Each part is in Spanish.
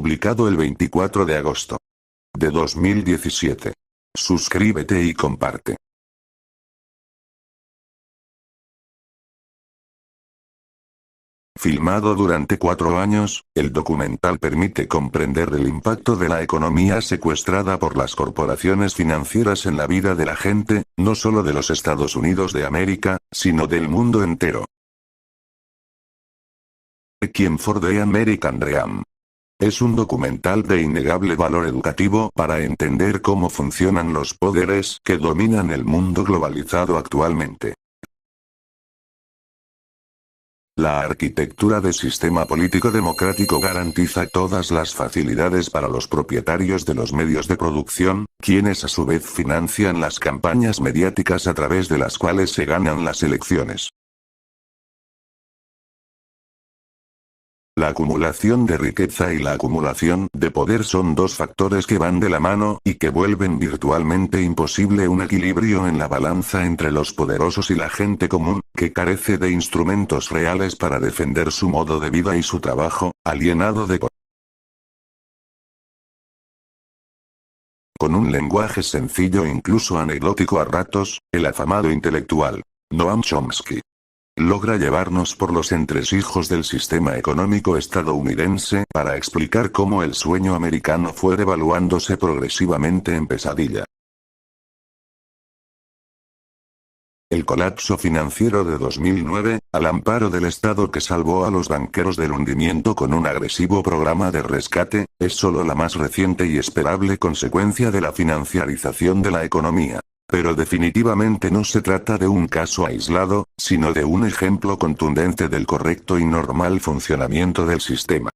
publicado el 24 de agosto de 2017. Suscríbete y comparte. Filmado durante 4 años, el documental permite comprender el impacto de la economía secuestrada por las corporaciones financieras en la vida de la gente, no solo de los Estados Unidos de América, sino del mundo entero. Requiem for the American Dream. Es un documental de innegable valor educativo para entender cómo funcionan los poderes que dominan el mundo globalizado actualmente. La arquitectura de sistema político democrático garantiza todas las facilidades para los propietarios de los medios de producción, quienes a su vez financian las campañas mediáticas a través de las cuales se ganan las elecciones. La acumulación de riqueza y la acumulación de poder son dos factores que van de la mano y que vuelven virtualmente imposible un equilibrio en la balanza entre los poderosos y la gente común, que carece de instrumentos reales para defender su modo de vida y su trabajo, alienado de poder. Con un lenguaje sencillo e incluso anecdótico a ratos, el afamado intelectual Noam Chomsky logra llevarnos por los entresijos del sistema económico estadounidense para explicar cómo el sueño americano fue devaluándose progresivamente en pesadilla. El colapso financiero de 2009, al amparo del Estado que salvó a los banqueros del hundimiento con un agresivo programa de rescate, es solo la más reciente y esperable consecuencia de la financiarización de la economía. Pero definitivamente no se trata de un caso aislado, sino de un ejemplo contundente del correcto y normal funcionamiento del sistema.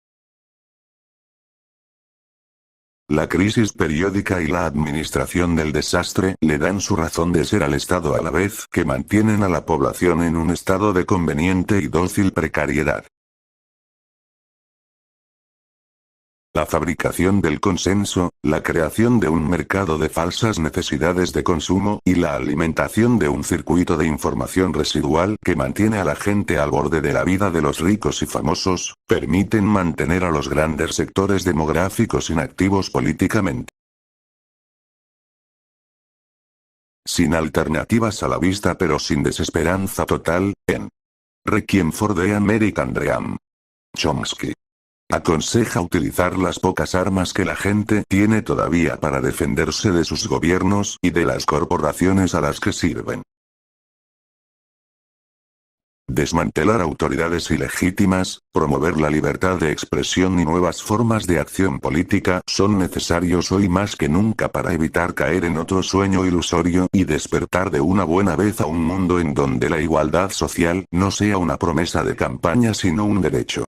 La crisis periódica y la administración del desastre le dan su razón de ser al Estado a la vez que mantienen a la población en un estado de conveniente y dócil precariedad. La fabricación del consenso, la creación de un mercado de falsas necesidades de consumo y la alimentación de un circuito de información residual que mantiene a la gente al borde de la vida de los ricos y famosos, permiten mantener a los grandes sectores demográficos inactivos políticamente. Sin alternativas a la vista pero sin desesperanza total, en Requiem for the American Dream, Chomsky aconseja utilizar las pocas armas que la gente tiene todavía para defenderse de sus gobiernos y de las corporaciones a las que sirven. Desmantelar autoridades ilegítimas, promover la libertad de expresión y nuevas formas de acción política son necesarios hoy más que nunca para evitar caer en otro sueño ilusorio y despertar de una buena vez a un mundo en donde la igualdad social no sea una promesa de campaña sino un derecho.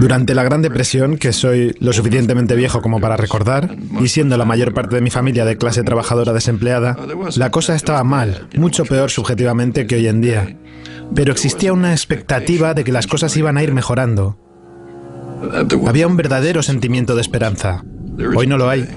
Durante la Gran Depresión, que soy lo suficientemente viejo como para recordar, y siendo la mayor parte de mi familia de clase trabajadora desempleada, la cosa estaba mal, mucho peor subjetivamente que hoy en día. Pero existía una expectativa de que las cosas iban a ir mejorando. Había un verdadero sentimiento de esperanza. Hoy no lo hay.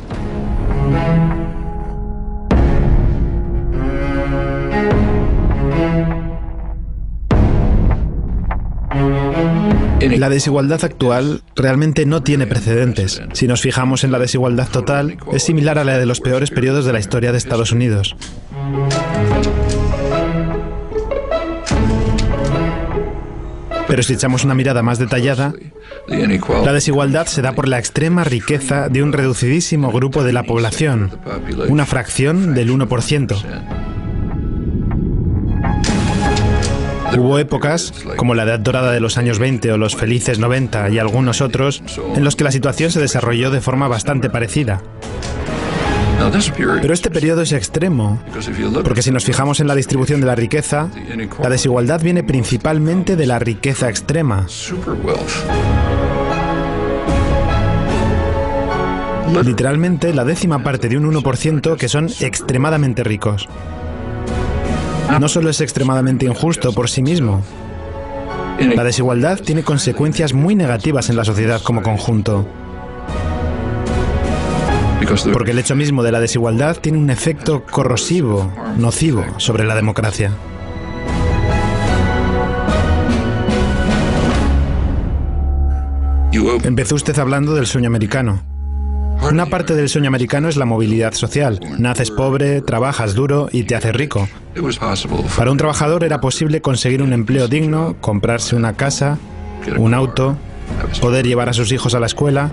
La desigualdad actual realmente no tiene precedentes. Si nos fijamos en la desigualdad total, es similar a la de los peores periodos de la historia de Estados Unidos. Pero si echamos una mirada más detallada, la desigualdad se da por la extrema riqueza de un reducidísimo grupo de la población, una fracción del 1%. Hubo épocas, como la Edad Dorada de los años 20 o los felices 90 y algunos otros, en los que la situación se desarrolló de forma bastante parecida. Pero este periodo es extremo, porque si nos fijamos en la distribución de la riqueza, la desigualdad viene principalmente de la riqueza extrema. Literalmente la décima parte de un 1% que son extremadamente ricos. No solo es extremadamente injusto por sí mismo, la desigualdad tiene consecuencias muy negativas en la sociedad como conjunto. Porque el hecho mismo de la desigualdad tiene un efecto corrosivo, nocivo, sobre la democracia. Empezó usted hablando del sueño americano. Una parte del sueño americano es la movilidad social. Naces pobre, trabajas duro y te haces rico. Para un trabajador era posible conseguir un empleo digno, comprarse una casa, un auto, poder llevar a sus hijos a la escuela.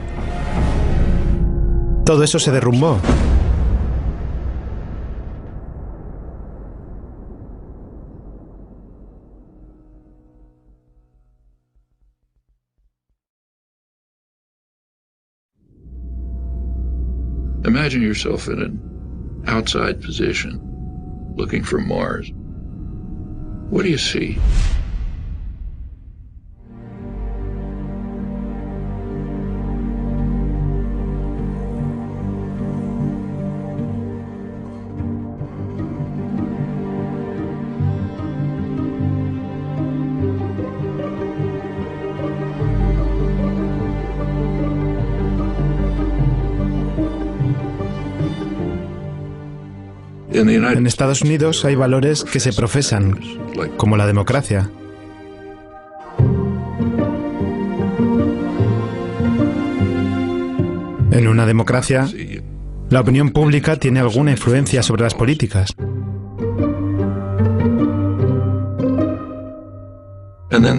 Todo eso se derrumbó. Imagine yourself in an outside position, looking for Mars. What do you see? En Estados Unidos hay valores que se profesan, como la democracia. En una democracia, la opinión pública tiene alguna influencia sobre las políticas.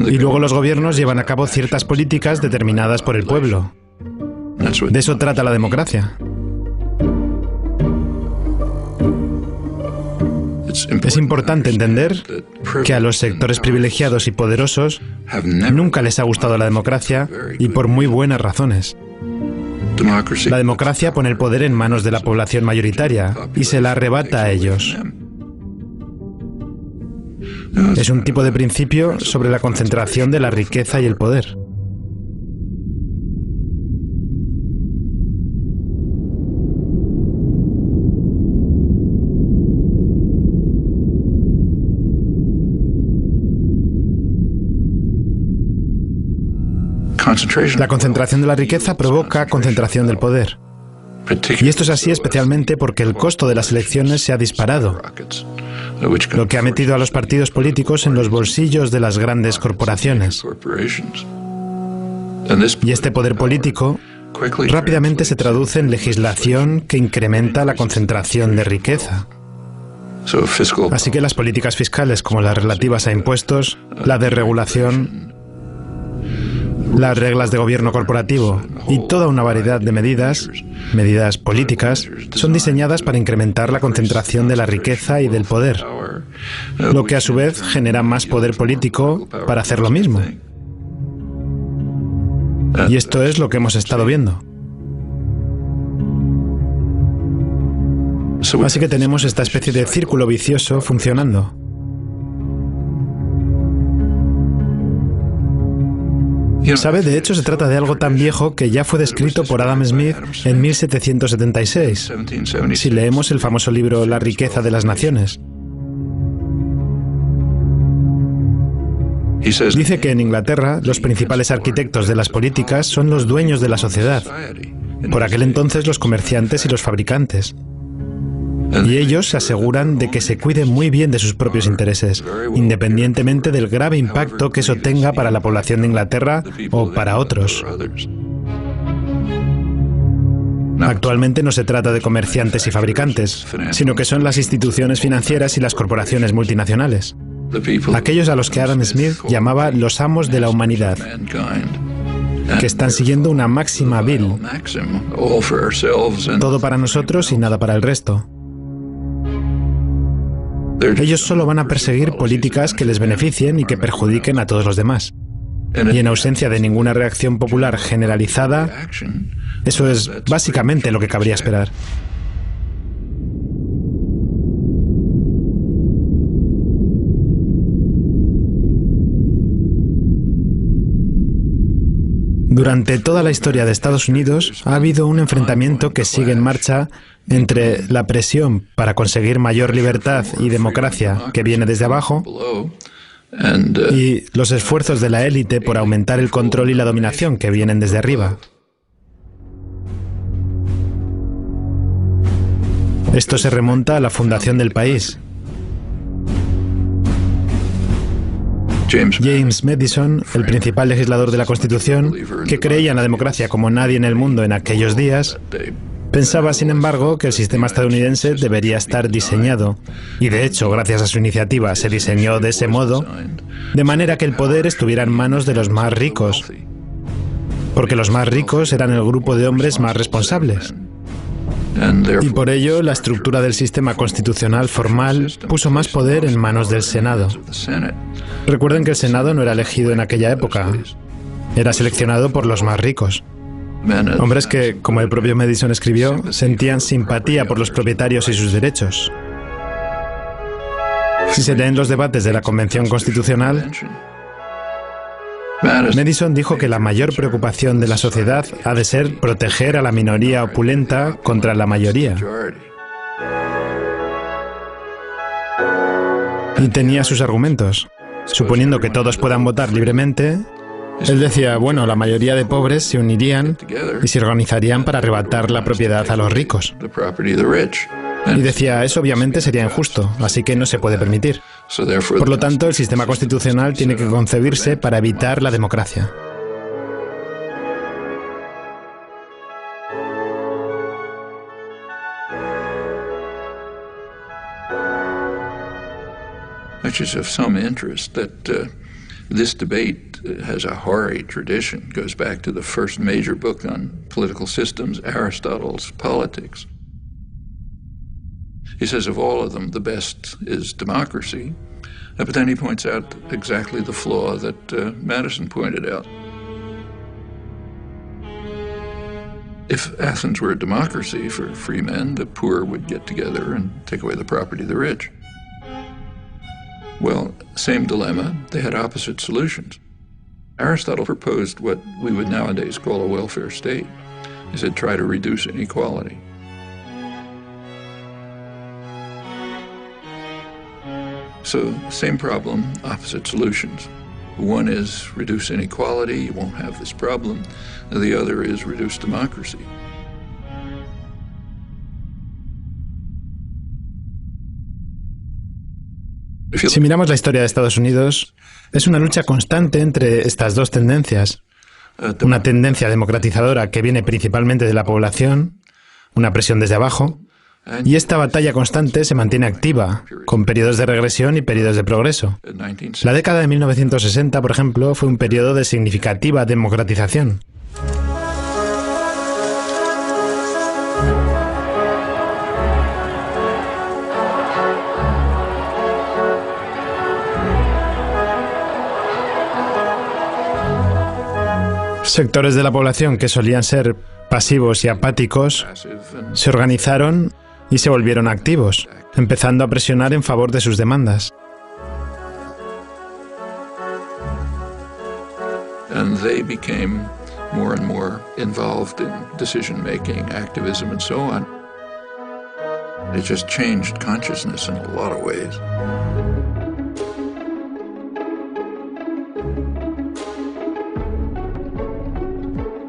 Y luego los gobiernos llevan a cabo ciertas políticas determinadas por el pueblo. De eso trata la democracia. Es importante entender que a los sectores privilegiados y poderosos nunca les ha gustado la democracia y por muy buenas razones. La democracia pone el poder en manos de la población mayoritaria y se la arrebata a ellos. Es un tipo de principio sobre la concentración de la riqueza y el poder. La concentración de la riqueza provoca concentración del poder. Y esto es así especialmente porque el costo de las elecciones se ha disparado, lo que ha metido a los partidos políticos en los bolsillos de las grandes corporaciones. Y este poder político rápidamente se traduce en legislación que incrementa la concentración de riqueza. Así que las políticas fiscales como las relativas a impuestos, la desregulación, las reglas de gobierno corporativo y toda una variedad de medidas políticas, son diseñadas para incrementar la concentración de la riqueza y del poder, lo que a su vez genera más poder político para hacer lo mismo. Y esto es lo que hemos estado viendo. Así que tenemos esta especie de círculo vicioso funcionando. ¿Sabe? De hecho, se trata de algo tan viejo que ya fue descrito por Adam Smith en 1776, si leemos el famoso libro La riqueza de las naciones. Dice que en Inglaterra los principales arquitectos de las políticas son los dueños de la sociedad, por aquel entonces los comerciantes y los fabricantes. Y ellos se aseguran de que se cuide muy bien de sus propios intereses, independientemente del grave impacto que eso tenga para la población de Inglaterra o para otros. Actualmente no se trata de comerciantes y fabricantes, sino que son las instituciones financieras y las corporaciones multinacionales. Aquellos a los que Adam Smith llamaba los amos de la humanidad, que están siguiendo una máxima vil: todo para nosotros y nada para el resto. Ellos solo van a perseguir políticas que les beneficien y que perjudiquen a todos los demás. Y en ausencia de ninguna reacción popular generalizada, eso es básicamente lo que cabría esperar. Durante toda la historia de Estados Unidos ha habido un enfrentamiento que sigue en marcha entre la presión para conseguir mayor libertad y democracia que viene desde abajo y los esfuerzos de la élite por aumentar el control y la dominación que vienen desde arriba. Esto se remonta a la fundación del país. James Madison, el principal legislador de la Constitución, que creía en la democracia como nadie en el mundo en aquellos días, pensaba, sin embargo, que el sistema estadounidense debería estar diseñado, y de hecho, gracias a su iniciativa, se diseñó de ese modo, de manera que el poder estuviera en manos de los más ricos, porque los más ricos eran el grupo de hombres más responsables. Y por ello, la estructura del sistema constitucional formal puso más poder en manos del Senado. Recuerden que el Senado no era elegido en aquella época, era seleccionado por los más ricos. Hombres que, como el propio Madison escribió, sentían simpatía por los propietarios y sus derechos. Si se leen los debates de la Convención Constitucional, Madison dijo que la mayor preocupación de la sociedad ha de ser proteger a la minoría opulenta contra la mayoría. Y tenía sus argumentos. Suponiendo que todos puedan votar libremente, él decía, bueno, la mayoría de pobres se unirían y se organizarían para arrebatar la propiedad a los ricos. Y decía, eso obviamente sería injusto, así que no se puede permitir. Por lo tanto, el sistema constitucional tiene que concebirse para evitar la democracia. Which is of some interest that this debate has a hoary tradition, goes back to the first major book on political systems, Aristotle's Politics. He says of all of them, the best is democracy, but then he points out exactly the flaw that Madison pointed out. If Athens were a democracy for free men, the poor would get together and take away the property of the rich. Well, same dilemma, they had opposite solutions. Aristotle proposed what we would nowadays call a welfare state. He said, try to reduce inequality. So, same problem, opposite solutions. One is reduce inequality, you won't have this problem. The other is reduce democracy. Si miramos la historia de Estados Unidos, es una lucha constante entre estas dos tendencias. Una tendencia democratizadora que viene principalmente de la población, una presión desde abajo, y esta batalla constante se mantiene activa, con periodos de regresión y periodos de progreso. La década de 1960, por ejemplo, fue un periodo de significativa democratización. Sectores de la población que solían ser pasivos y apáticos se organizaron y se volvieron activos, empezando a presionar en favor de sus demandas. And they became more and more involved in decision-making, activism, and so on. It just changed consciousness in a lot of ways.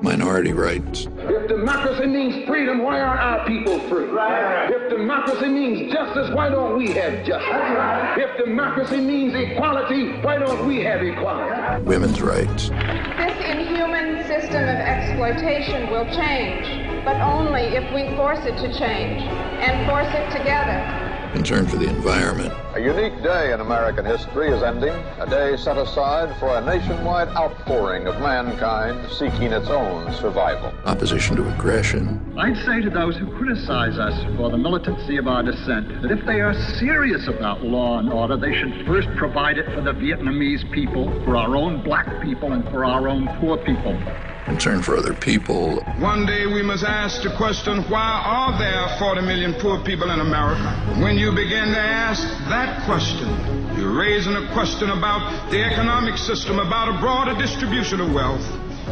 Minority rights. If democracy means freedom, why aren't our people free? Right. If democracy means justice, why don't we have justice? Right. If democracy means equality, why don't we have equality? Women's rights. This inhuman system of exploitation will change, but only if we force it to change, and force it together. concern for the environment. A unique day in American history is ending, a day set aside for a nationwide outpouring of mankind seeking its own survival. Opposition to aggression. I'd say to those who criticize us for the militancy of our dissent that if they are serious about law and order, they should first provide it for the Vietnamese people, for our own black people, and for our own poor people. Concern for other people. One day we must ask the question, why are there 40 million poor people in America? When you begin to ask that question, you're raising a question about the economic system, about a broader distribution of wealth,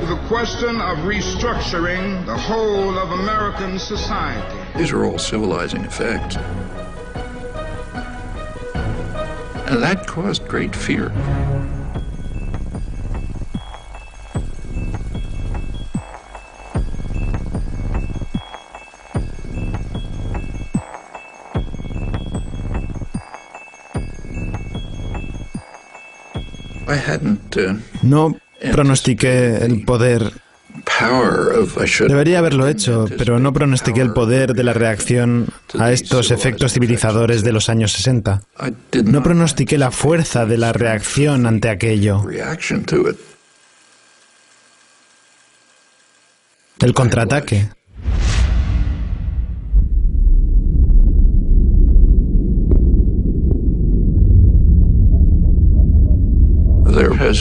the question of restructuring the whole of American society. These are all civilizing effects. And that caused great fear. No pronostiqué el poder. Debería haberlo hecho, pero no pronostiqué el poder de la reacción a estos efectos civilizadores de los años 60. No pronostiqué la fuerza de la reacción ante aquello. El contraataque.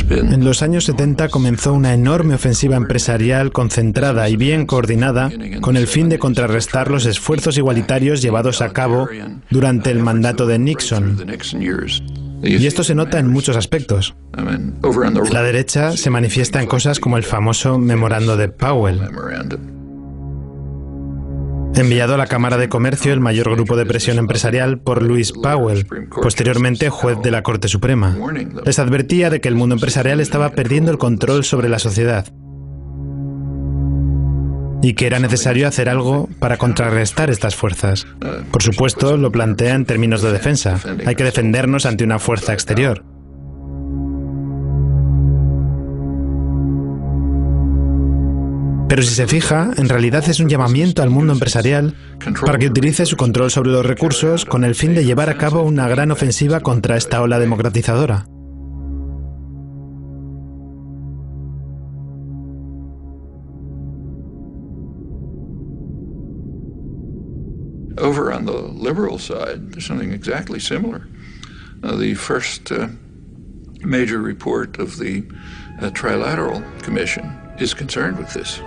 En los años 70 comenzó una enorme ofensiva empresarial concentrada y bien coordinada con el fin de contrarrestar los esfuerzos igualitarios llevados a cabo durante el mandato de Nixon. Y esto se nota en muchos aspectos. La derecha se manifiesta en cosas como el famoso memorando de Powell. Enviado a la Cámara de Comercio, el mayor grupo de presión empresarial, por Louis Powell, posteriormente juez de la Corte Suprema. Les advertía de que el mundo empresarial estaba perdiendo el control sobre la sociedad y que era necesario hacer algo para contrarrestar estas fuerzas. Por supuesto, lo plantea en términos de defensa. Hay que defendernos ante una fuerza exterior. Pero si se fija, en realidad es un llamamiento al mundo empresarial para que utilice su control sobre los recursos con el fin de llevar a cabo una gran ofensiva contra esta ola democratizadora. Over on the liberal side, there's something exactly similar. The first major report of the Trilateral Commission is concerned with this.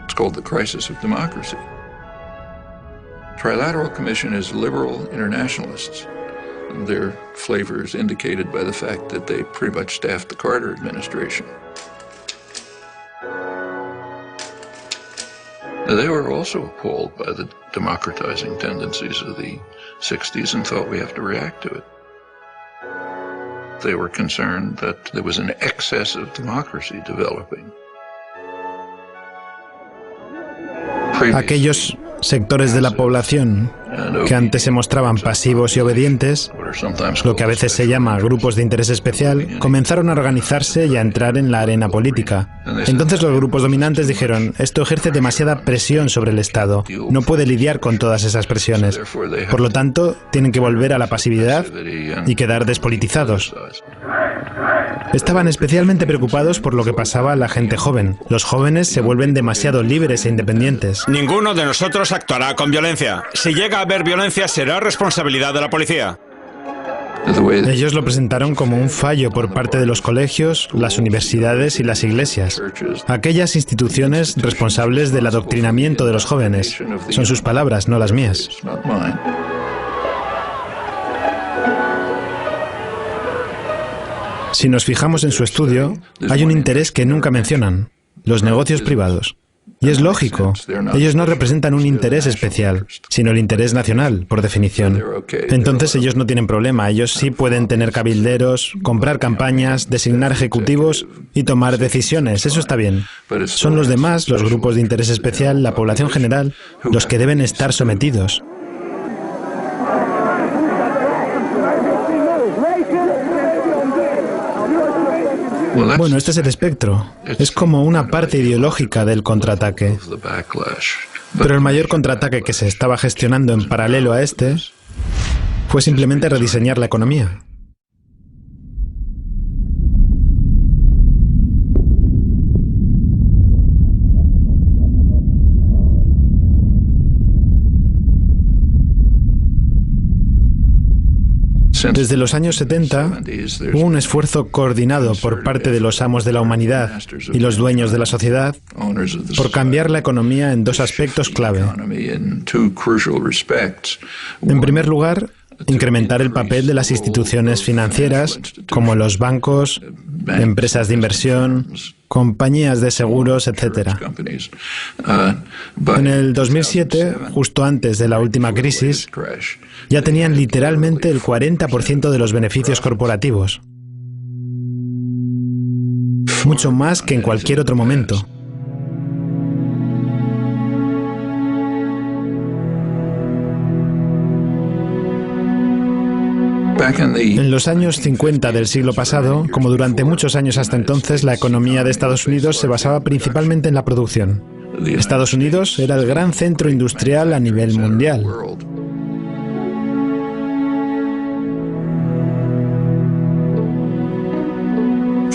It's called the Crisis of Democracy. Trilateral Commission is liberal internationalists. Their flavor is indicated by the fact that they pretty much staffed the Carter administration. They were also appalled by the democratizing tendencies of the 60s and thought we have to react to it. They were concerned that there was an excess of democracy developing. Aquellos sectores de la población que antes se mostraban pasivos y obedientes, lo que a veces se llama grupos de interés especial, comenzaron a organizarse y a entrar en la arena política. Entonces los grupos dominantes dijeron, esto ejerce demasiada presión sobre el Estado, no puede lidiar con todas esas presiones. Por lo tanto, tienen que volver a la pasividad y quedar despolitizados. Estaban especialmente preocupados por lo que pasaba a la gente joven. Los jóvenes se vuelven demasiado libres e independientes. Ninguno de nosotros actuará con violencia. Si llega a haber violencia, será responsabilidad de la policía. Ellos lo presentaron como un fallo por parte de los colegios, las universidades y las iglesias. Aquellas instituciones responsables del adoctrinamiento de los jóvenes. Son sus palabras, no las mías. Si nos fijamos en su estudio, hay un interés que nunca mencionan: los negocios privados. Y es lógico, ellos no representan un interés especial, sino el interés nacional, por definición. Entonces ellos no tienen problema, ellos sí pueden tener cabilderos, comprar campañas, designar ejecutivos y tomar decisiones, eso está bien. Son los demás, los grupos de interés especial, la población general, los que deben estar sometidos. Bueno, este es el espectro. Es como una parte ideológica del contraataque. Pero el mayor contraataque que se estaba gestionando en paralelo a este fue simplemente rediseñar la economía. Desde los años 70 hubo un esfuerzo coordinado por parte de los amos de la humanidad y los dueños de la sociedad por cambiar la economía en dos aspectos clave. En primer lugar, incrementar el papel de las instituciones financieras como los bancos, empresas de inversión, compañías de seguros, etc. En el 2007, justo antes de la última crisis, ya tenían literalmente el 40% de los beneficios corporativos. Mucho más que en cualquier otro momento. En los años 50 del siglo pasado, como durante muchos años hasta entonces, la economía de Estados Unidos se basaba principalmente en la producción. Estados Unidos era el gran centro industrial a nivel mundial.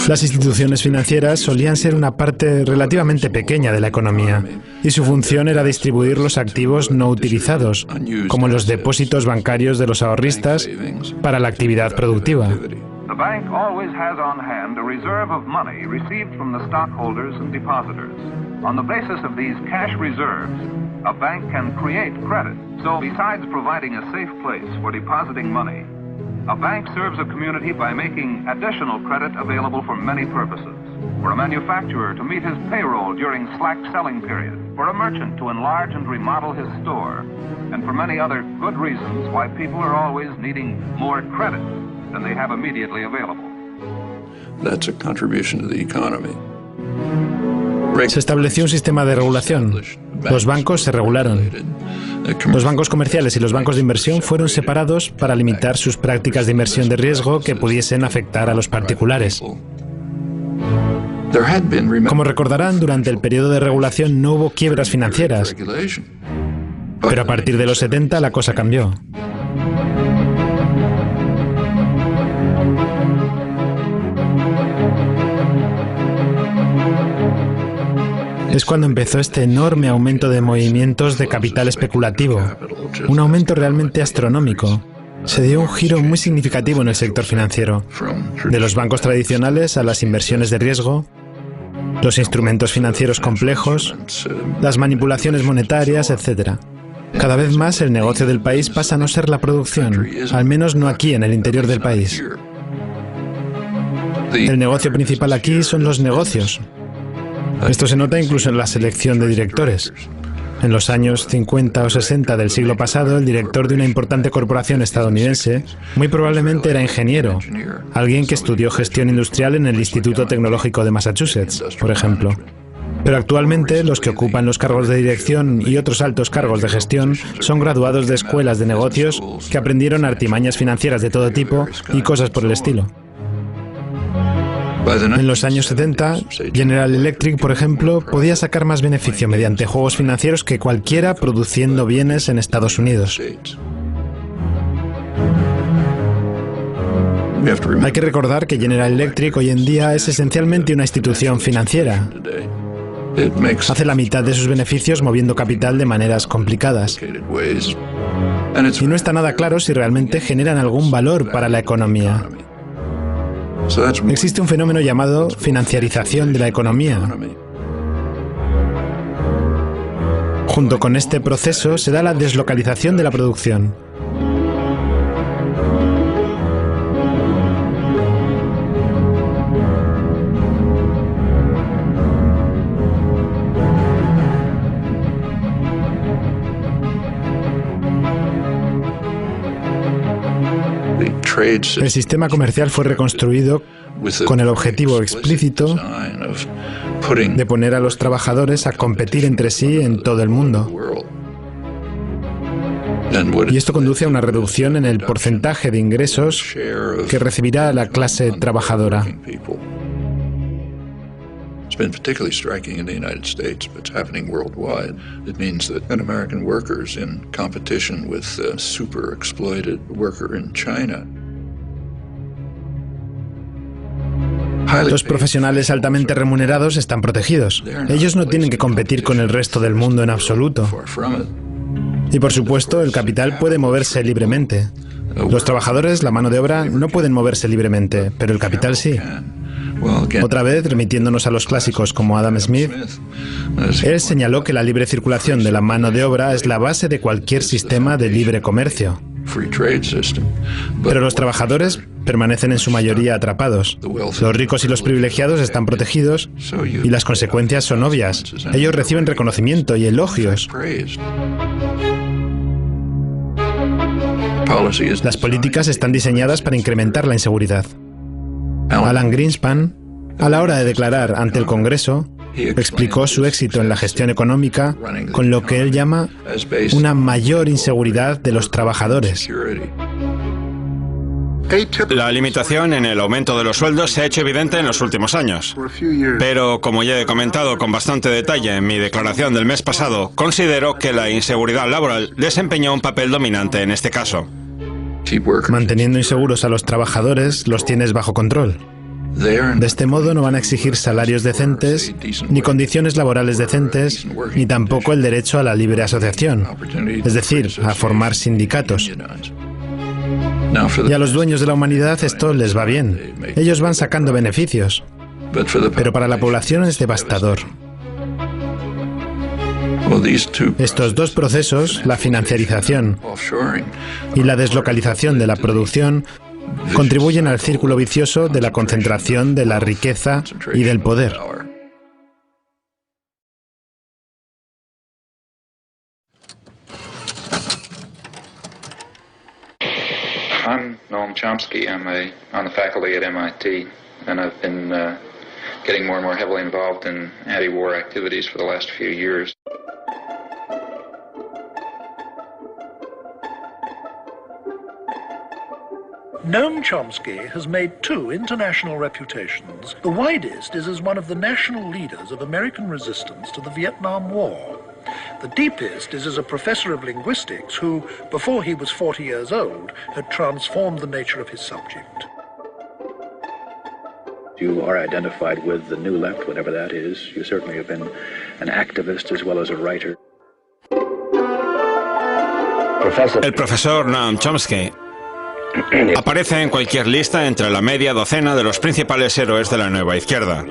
Las instituciones financieras solían ser una parte relativamente pequeña de la economía, y su función era distribuir los activos no utilizados, como los depósitos bancarios de los ahorristas, para la actividad productiva. The bank always has on hand a reserve of money received from the stockholders and depositors. On the basis of these cash reserves, a bank can create credit. So besides providing a safe place for depositing money, a bank serves a community by making additional credit available for many purposes. For a manufacturer to meet his payroll during slack selling period, for a merchant to enlarge and remodel his store, and for many other good reasons why people are always needing more credit than they have immediately available. That's a contribution to the economy. Se estableció un sistema de regulación. Los bancos se regularon. Los bancos comerciales y los bancos de inversión fueron separados para limitar sus prácticas de inversión de riesgo que pudiesen afectar a los particulares. Como recordarán, durante el periodo de regulación no hubo quiebras financieras, pero a partir de los 70 la cosa cambió. Es cuando empezó este enorme aumento de movimientos de capital especulativo, un aumento realmente astronómico. Se dio un giro muy significativo en el sector financiero, de los bancos tradicionales a las inversiones de riesgo, los instrumentos financieros complejos, las manipulaciones monetarias, etc. Cada vez más el negocio del país pasa a no ser la producción, al menos no aquí en el interior del país. El negocio principal aquí son los negocios. Esto se nota incluso en la selección de directores. En los años 50 o 60 del siglo pasado, el director de una importante corporación estadounidense muy probablemente era ingeniero, alguien que estudió gestión industrial en el Instituto Tecnológico de Massachusetts, por ejemplo. Pero actualmente los que ocupan los cargos de dirección y otros altos cargos de gestión son graduados de escuelas de negocios que aprendieron artimañas financieras de todo tipo y cosas por el estilo. En los años 70, General Electric, por ejemplo, podía sacar más beneficio mediante juegos financieros que cualquiera produciendo bienes en Estados Unidos. Hay que recordar que General Electric hoy en día es esencialmente una institución financiera. Hace la mitad de sus beneficios moviendo capital de maneras complicadas. Y no está nada claro si realmente generan algún valor para la economía. Existe un fenómeno llamado financiarización de la economía. Junto con este proceso se da la deslocalización de la producción. El sistema comercial fue reconstruido con el objetivo explícito de poner a los trabajadores a competir entre sí en todo el mundo. Y esto conduce a una reducción en el porcentaje de ingresos que recibirá la clase trabajadora. It's been particularly striking in the United States, but it's happening worldwide. It means that an American worker is in competition with a super exploited worker in China. Los profesionales altamente remunerados están protegidos. Ellos no tienen que competir con el resto del mundo en absoluto. Y por supuesto, el capital puede moverse libremente. Los trabajadores, la mano de obra, no pueden moverse libremente, pero el capital sí. Otra vez, remitiéndonos a los clásicos como Adam Smith, él señaló que la libre circulación de la mano de obra es la base de cualquier sistema de libre comercio. Pero los trabajadores permanecen en su mayoría atrapados. Los ricos y los privilegiados están protegidos y las consecuencias son obvias. Ellos reciben reconocimiento y elogios. Las políticas están diseñadas para incrementar la inseguridad. Alan Greenspan, a la hora de declarar ante el Congreso, explicó su éxito en la gestión económica con lo que él llama una mayor inseguridad de los trabajadores. La limitación en el aumento de los sueldos se ha hecho evidente en los últimos años. Pero, como ya he comentado con bastante detalle en mi declaración del mes pasado, considero que la inseguridad laboral desempeñó un papel dominante en este caso. Manteniendo inseguros a los trabajadores, los tienes bajo control. De este modo no van a exigir salarios decentes, ni condiciones laborales decentes, ni tampoco el derecho a la libre asociación, es decir, a formar sindicatos. Y a los dueños de la humanidad esto les va bien. Ellos van sacando beneficios. Pero para la población es devastador. Estos dos procesos, la financiarización y la deslocalización de la producción, contribuyen al círculo vicioso de la concentración de la riqueza y del poder. I'm Noam Chomsky. I'm on the faculty at MIT, and I've been getting more and more heavily involved in anti-war activities for the last few years. Noam Chomsky has made two international reputations. The widest is as one of the national leaders of American resistance to the Vietnam War. The deepest is as a professor of linguistics who, before he was 40 years old, had transformed the nature of his subject. You are identified with the New Left, whatever that is. You certainly have been an activist as well as a writer. El profesor Noam Chomsky aparece en cualquier lista entre la media docena de los principales héroes de la nueva izquierda.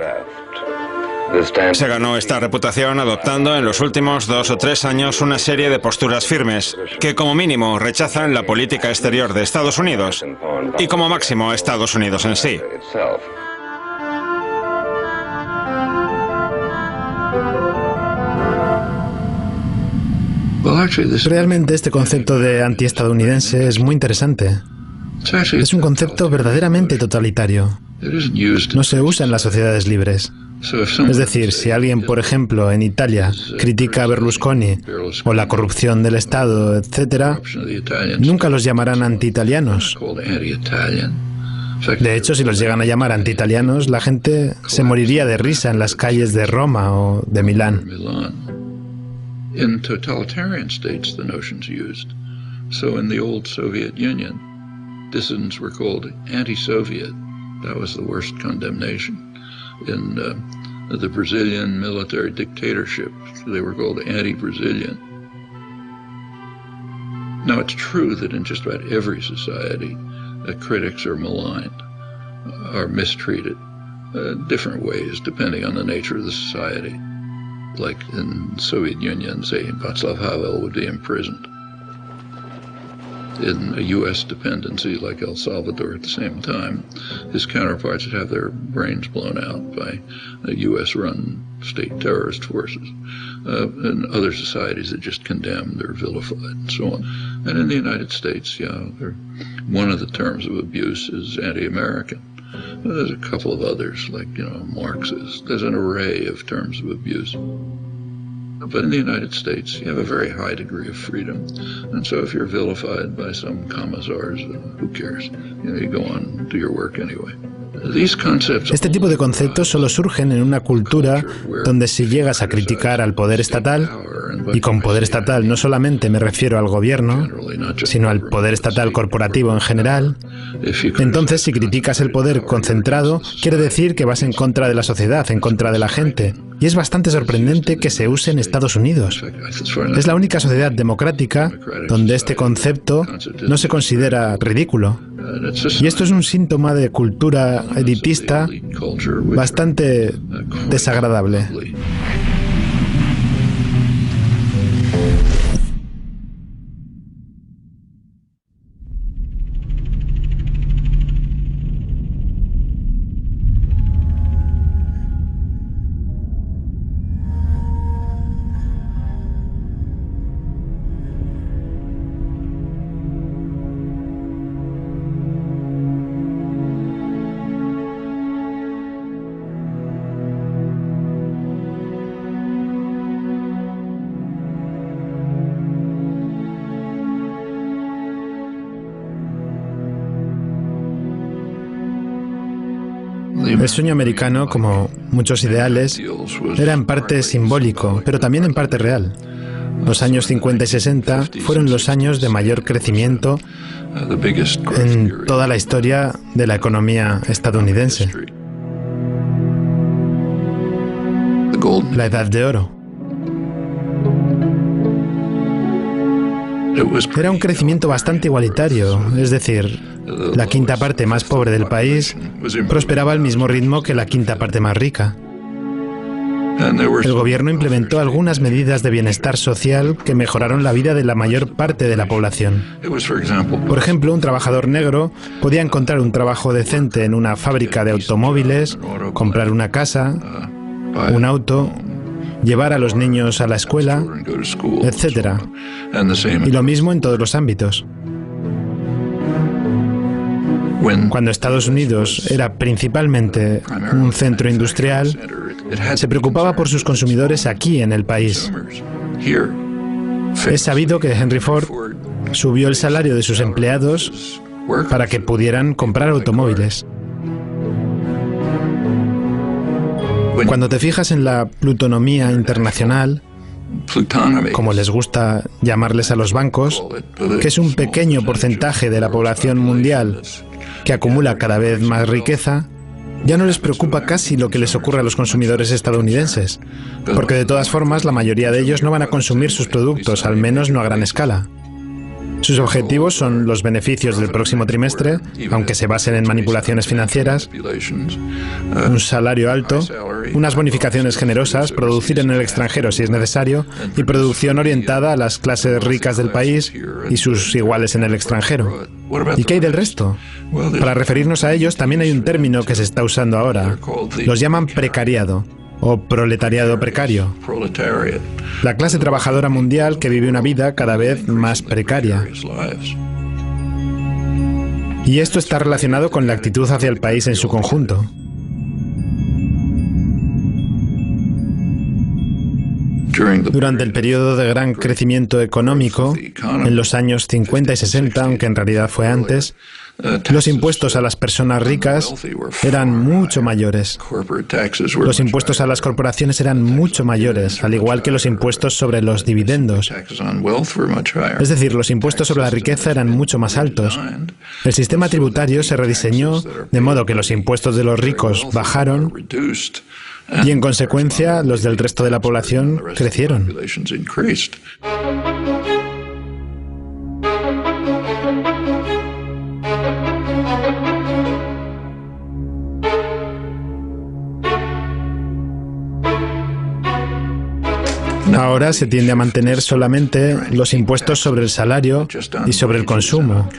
Se ganó esta reputación adoptando en los últimos 2 o 3 años una serie de posturas firmes que como mínimo rechazan la política exterior de Estados Unidos y como máximo a Estados Unidos en sí. Realmente este concepto de antiestadounidense es muy interesante. Es un concepto verdaderamente totalitario. No se usa en las sociedades libres. Es decir, si alguien, por ejemplo, en Italia, critica a Berlusconi o la corrupción del Estado, etc., nunca los llamarán anti-italianos. De hecho, si los llegan a llamar anti-italianos, la gente se moriría de risa en las calles de Roma o de Milán. In totalitarian states, the notion's used. So in the old Soviet Union, dissidents were called anti-Soviet. That was the worst condemnation. In the Brazilian military dictatorship, they were called anti-Brazilian. Now, it's true that in just about every society, critics are maligned, are mistreated, different ways depending on the nature of the society. Like in the Soviet Union, say, Václav Havel would be imprisoned. In a U.S. dependency like El Salvador at the same time, his counterparts would have their brains blown out by U.S.-run state terrorist forces. In other societies, they're just condemned or vilified and so on. And in the United States, one of the terms of abuse is anti-American. There's a couple of others, like, Marxist. There's an array of terms of abuse. But in the United States, you have a very high degree of freedom, and so if you're vilified by some commissars, who cares? You go on, do your work anyway. Este tipo de conceptos solo surgen en una cultura donde si llegas a criticar al poder estatal, y con poder estatal no solamente me refiero al gobierno, sino al poder estatal corporativo en general, entonces si criticas el poder concentrado, quiere decir que vas en contra de la sociedad, en contra de la gente. Y es bastante sorprendente que se use en Estados Unidos. Es la única sociedad democrática donde este concepto no se considera ridículo. Y esto es un síntoma de cultura elitista bastante desagradable. El sueño americano, como muchos ideales, era en parte simbólico, pero también en parte real. Los años 50 y 60 fueron los años de mayor crecimiento en toda la historia de la economía estadounidense. La Edad de Oro. Era un crecimiento bastante igualitario, es decir, la quinta parte más pobre del país prosperaba al mismo ritmo que la quinta parte más rica. El gobierno implementó algunas medidas de bienestar social que mejoraron la vida de la mayor parte de la población. Por ejemplo, un trabajador negro podía encontrar un trabajo decente en una fábrica de automóviles, comprar una casa, un auto, llevar a los niños a la escuela, etc. Y lo mismo en todos los ámbitos. Cuando Estados Unidos era principalmente un centro industrial, se preocupaba por sus consumidores aquí en el país. Es sabido que Henry Ford subió el salario de sus empleados para que pudieran comprar automóviles. Cuando te fijas en la plutonomía internacional, como les gusta llamarles a los bancos, que es un pequeño porcentaje de la población mundial que acumula cada vez más riqueza, ya no les preocupa casi lo que les ocurre a los consumidores estadounidenses, porque de todas formas la mayoría de ellos no van a consumir sus productos, al menos no a gran escala. Sus objetivos son los beneficios del próximo trimestre, aunque se basen en manipulaciones financieras, un salario alto, unas bonificaciones generosas, producir en el extranjero si es necesario, y producción orientada a las clases ricas del país y sus iguales en el extranjero. ¿Y qué hay del resto? Para referirnos a ellos también hay un término que se está usando ahora. Los llaman precariado o proletariado precario. La clase trabajadora mundial que vive una vida cada vez más precaria. Y esto está relacionado con la actitud hacia el país en su conjunto. Durante el periodo de gran crecimiento económico, en los años 50 y 60, aunque en realidad fue antes, los impuestos a las personas ricas eran mucho mayores. Los impuestos a las corporaciones eran mucho mayores, al igual que los impuestos sobre los dividendos. Es decir, los impuestos sobre la riqueza eran mucho más altos. El sistema tributario se rediseñó de modo que los impuestos de los ricos bajaron y, en consecuencia, los del resto de la población crecieron. Ahora se tiende a mantener solamente los impuestos sobre el salario y sobre el consumo,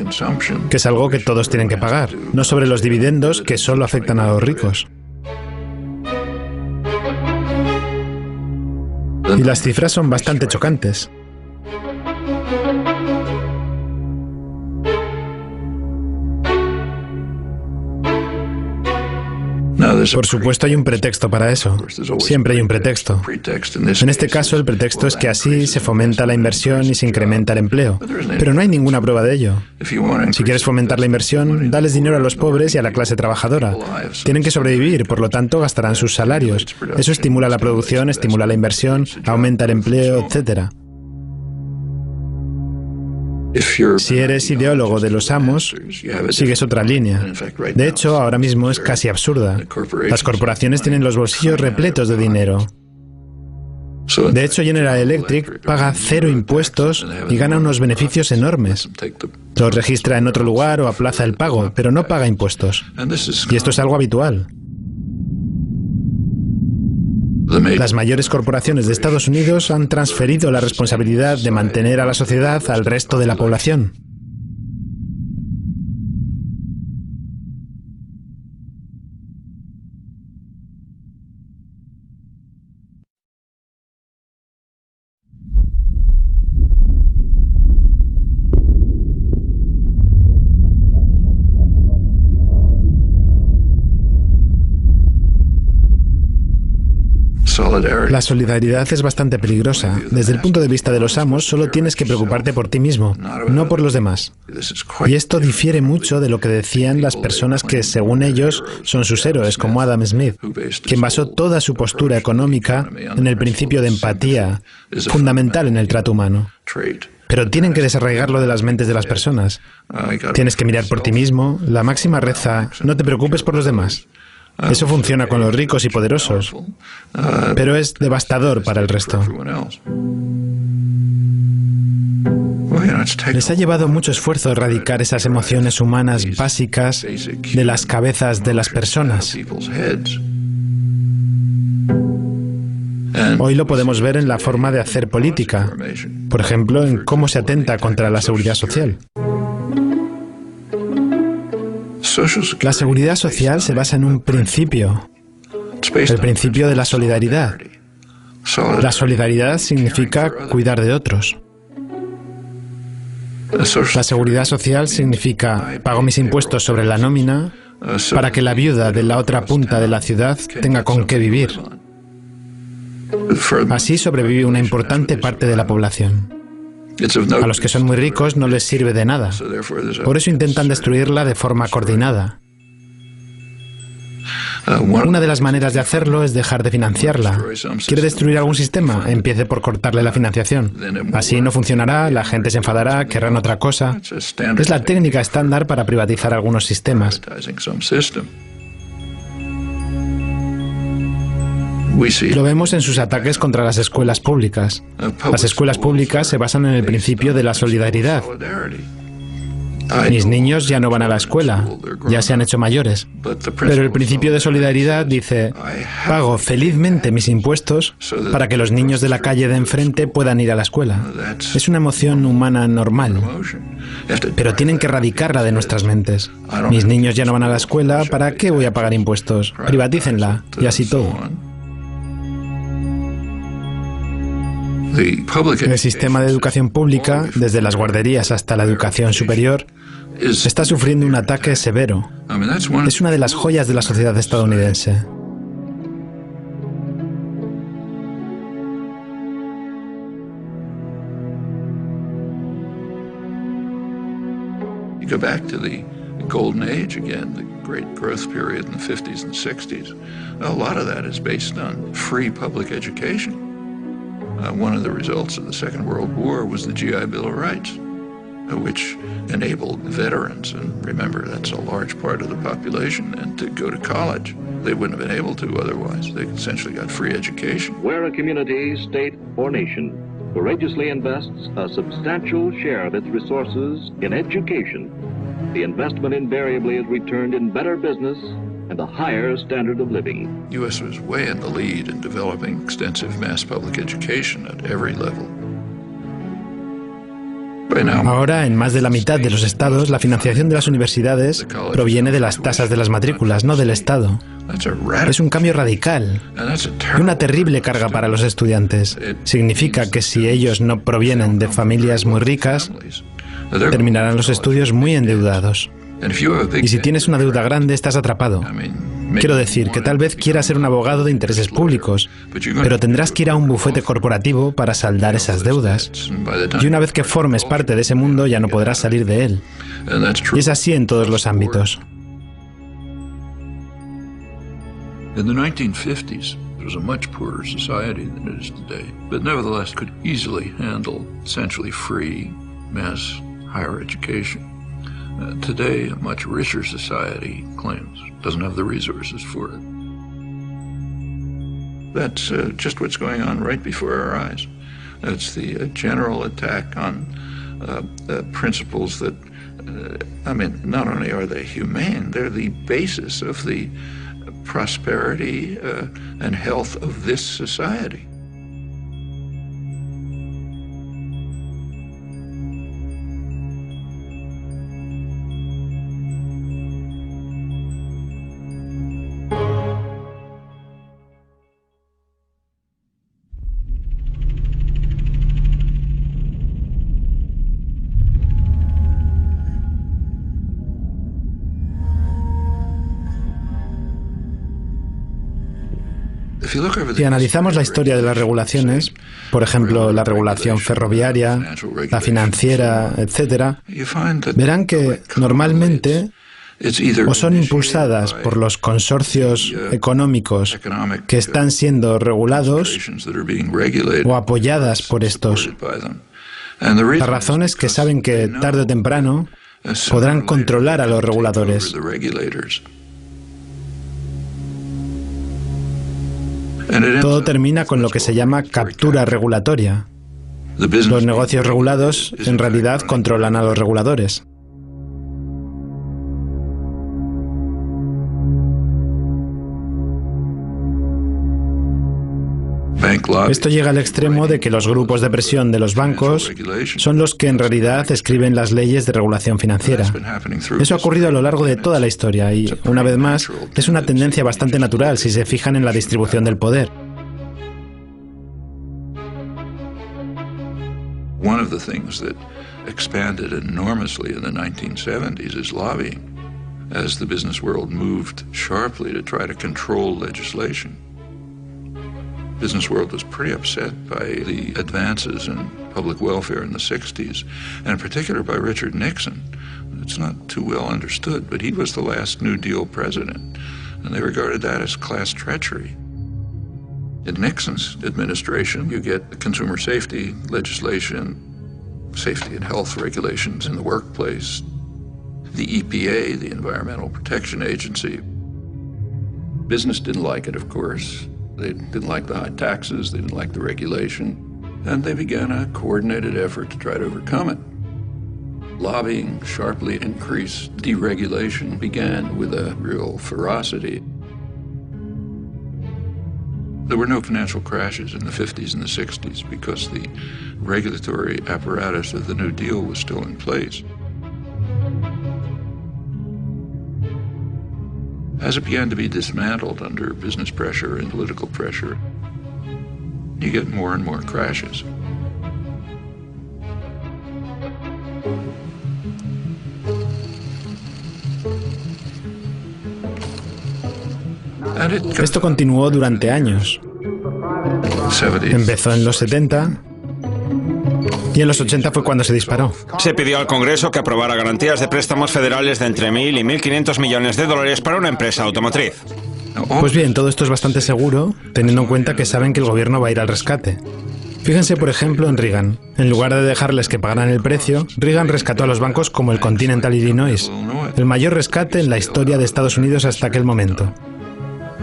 que es algo que todos tienen que pagar, no sobre los dividendos que solo afectan a los ricos. Y las cifras son bastante chocantes. Por supuesto hay un pretexto para eso. Siempre hay un pretexto. En este caso el pretexto es que así se fomenta la inversión y se incrementa el empleo. Pero no hay ninguna prueba de ello. Si quieres fomentar la inversión, dales dinero a los pobres y a la clase trabajadora. Tienen que sobrevivir, por lo tanto gastarán sus salarios. Eso estimula la producción, estimula la inversión, aumenta el empleo, etc. Si eres ideólogo de los amos, sigues otra línea. De hecho, ahora mismo es casi absurda. Las corporaciones tienen los bolsillos repletos de dinero. De hecho, General Electric paga 0 impuestos y gana unos beneficios enormes. Los registra en otro lugar o aplaza el pago, pero no paga impuestos. Y esto es algo habitual. Las mayores corporaciones de Estados Unidos han transferido la responsabilidad de mantener a la sociedad al resto de la población. La solidaridad es bastante peligrosa. Desde el punto de vista de los amos, solo tienes que preocuparte por ti mismo, no por los demás. Y esto difiere mucho de lo que decían las personas que, según ellos, son sus héroes, como Adam Smith, quien basó toda su postura económica en el principio de empatía, fundamental en el trato humano. Pero tienen que desarraigarlo de las mentes de las personas. Tienes que mirar por ti mismo. La máxima reza, no te preocupes por los demás. Eso funciona con los ricos y poderosos, pero es devastador para el resto. Les ha llevado mucho esfuerzo erradicar esas emociones humanas básicas de las cabezas de las personas. Hoy lo podemos ver en la forma de hacer política, por ejemplo, en cómo se atenta contra la seguridad social. La seguridad social se basa en un principio, el principio de la solidaridad. La solidaridad significa cuidar de otros. La seguridad social significa pago mis impuestos sobre la nómina para que la viuda de la otra punta de la ciudad tenga con qué vivir. Así sobrevive una importante parte de la población. A los que son muy ricos no les sirve de nada. Por eso intentan destruirla de forma coordinada. Una de las maneras de hacerlo es dejar de financiarla. ¿Quiere destruir algún sistema? Empiece por cortarle la financiación. Así no funcionará, la gente se enfadará, querrán otra cosa. Es la técnica estándar para privatizar algunos sistemas. Lo vemos en sus ataques contra las escuelas públicas. Las escuelas públicas se basan en el principio de la solidaridad. Mis niños ya no van a la escuela, ya se han hecho mayores. Pero el principio de solidaridad dice, pago felizmente mis impuestos para que los niños de la calle de enfrente puedan ir a la escuela. Es una emoción humana normal, pero tienen que erradicarla de nuestras mentes. Mis niños ya no van a la escuela, ¿para qué voy a pagar impuestos? Privatícenla, y así todo. El sistema de educación pública, desde las guarderías hasta la educación superior, está sufriendo un ataque severo. Es una de las joyas de la sociedad estadounidense. You go back to the golden age again, the great growth period in the 50s and 60s. A lot of that is based on free public education. One of the results of the Second World War was the GI Bill of Rights, which enabled veterans, and remember that's a large part of the population, and to go to college. They wouldn't have been able to otherwise. They essentially got free education. Where a community, state, or nation courageously invests a substantial share of its resources in education, the investment invariably is returned in better business and a higher standard of living. The U.S. was way in the lead in developing extensive mass public education at every level. Ahora, en más de la mitad de los estados, la financiación de las universidades proviene de las tasas de las matrículas, no del Estado. Es un cambio radical y una terrible carga para los estudiantes. Significa que si ellos no provienen de familias muy ricas, terminarán los estudios muy endeudados. Y si tienes una deuda grande, estás atrapado. Quiero decir que tal vez quieras ser un abogado de intereses públicos, pero tendrás que ir a un bufete corporativo para saldar esas deudas. Y una vez que formes parte de ese mundo, ya no podrás salir de él. Y es así en todos los ámbitos. In the 1950s, it was a much poorer society than it is today, but nevertheless could easily handle essentially free mass higher education. Today, a much richer society claims doesn't have the resources for it. That's just what's going on right before our eyes. That's the general attack on principles that, not only are they humane, they're the basis of the prosperity and health of this society. Si analizamos la historia de las regulaciones, por ejemplo, la regulación ferroviaria, la financiera, etc., verán que normalmente o son impulsadas por los consorcios económicos que están siendo regulados o apoyadas por estos. La razón es que saben que tarde o temprano podrán controlar a los reguladores. Todo termina con lo que se llama captura regulatoria. Los negocios regulados en realidad controlan a los reguladores. Esto llega al extremo de que los grupos de presión de los bancos son los que en realidad escriben las leyes de regulación financiera. Eso ha ocurrido a lo largo de toda la historia y, una vez más, es una tendencia bastante natural si se fijan en la distribución del poder. One of the things that expanded enormously in the 1970s is lobbying, as the business world moved sharply to try to control legislation. Business world was pretty upset by the advances in public welfare in the 60s, and in particular by Richard Nixon. It's not too well understood, but he was the last New Deal president, and they regarded that as class treachery. In Nixon's administration, you get consumer safety legislation, safety and health regulations in the workplace, the EPA, the Environmental Protection Agency. Business didn't like it, of course. They didn't like the high taxes, they didn't like the regulation, and they began a coordinated effort to try to overcome it. Lobbying sharply increased. Deregulation began with a real ferocity. There were no financial crashes in the 50s and the 60s because the regulatory apparatus of the New Deal was still in place. As it began to be dismantled under business pressure and political pressure, you get more and more crashes. Esto continuó durante años. Empezó en los 70 y en los 80 fue cuando se disparó. Se pidió al Congreso que aprobara garantías de préstamos federales de entre 1.000 y 1.500 millones de dólares para una empresa automotriz. Pues bien, todo esto es bastante seguro, teniendo en cuenta que saben que el gobierno va a ir al rescate. Fíjense, por ejemplo, en Reagan. En lugar de dejarles que pagaran el precio, Reagan rescató a los bancos como el Continental Illinois, el mayor rescate en la historia de Estados Unidos hasta aquel momento.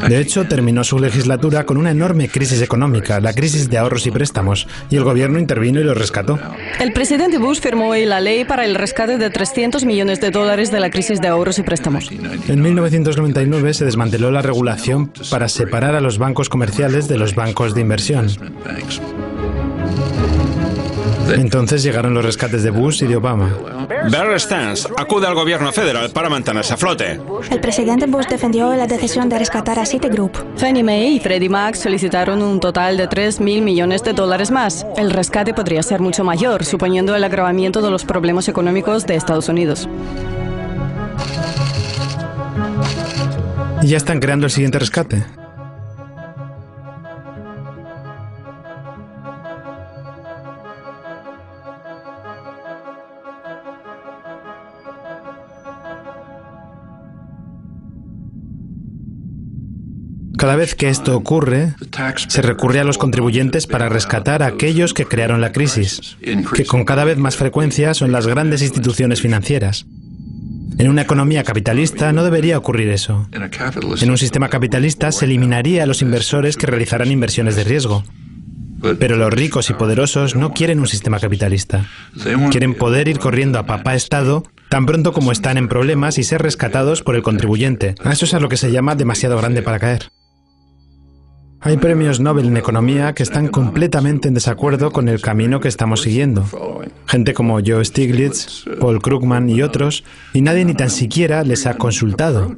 De hecho, terminó su legislatura con una enorme crisis económica, la crisis de ahorros y préstamos, y el gobierno intervino y lo rescató. El presidente Bush firmó hoy la ley para el rescate de $300 millones de la crisis de ahorros y préstamos. En 1999 se desmanteló la regulación para separar a los bancos comerciales de los bancos de inversión. Entonces llegaron los rescates de Bush y de Obama. Bear Stearns acude al gobierno federal para mantenerse a flote. El presidente Bush defendió la decisión de rescatar a Citigroup. Fannie Mae y Freddie Mac solicitaron un total de $3.000 millones más. El rescate podría ser mucho mayor, suponiendo el agravamiento de los problemas económicos de Estados Unidos. Y ya están creando el siguiente rescate. Cada vez que esto ocurre, se recurre a los contribuyentes para rescatar a aquellos que crearon la crisis, que con cada vez más frecuencia son las grandes instituciones financieras. En una economía capitalista no debería ocurrir eso. En un sistema capitalista se eliminaría a los inversores que realizaran inversiones de riesgo. Pero los ricos y poderosos no quieren un sistema capitalista. Quieren poder ir corriendo a papá Estado tan pronto como están en problemas y ser rescatados por el contribuyente. A eso es a lo que se llama demasiado grande para caer. Hay premios Nobel en economía que están completamente en desacuerdo con el camino que estamos siguiendo. Gente como Joe Stiglitz, Paul Krugman y otros, y nadie ni tan siquiera les ha consultado.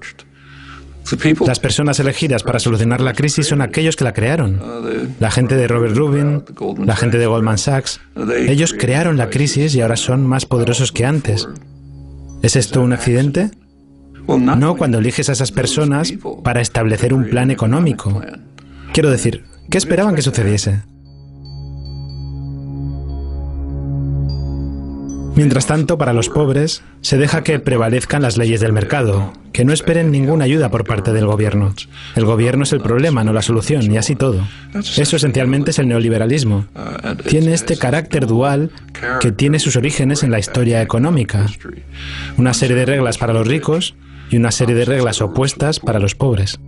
Las personas elegidas para solucionar la crisis son aquellos que la crearon. La gente de Robert Rubin, la gente de Goldman Sachs. Ellos crearon la crisis y ahora son más poderosos que antes. ¿Es esto un accidente? No cuando eliges a esas personas para establecer un plan económico. Quiero decir, ¿qué esperaban que sucediese? Mientras tanto, para los pobres, se deja que prevalezcan las leyes del mercado, que no esperen ninguna ayuda por parte del gobierno. El gobierno es el problema, no la solución, y así todo. Eso esencialmente es el neoliberalismo. Tiene este carácter dual que tiene sus orígenes en la historia económica. Una serie de reglas para los ricos y una serie de reglas opuestas para los pobres.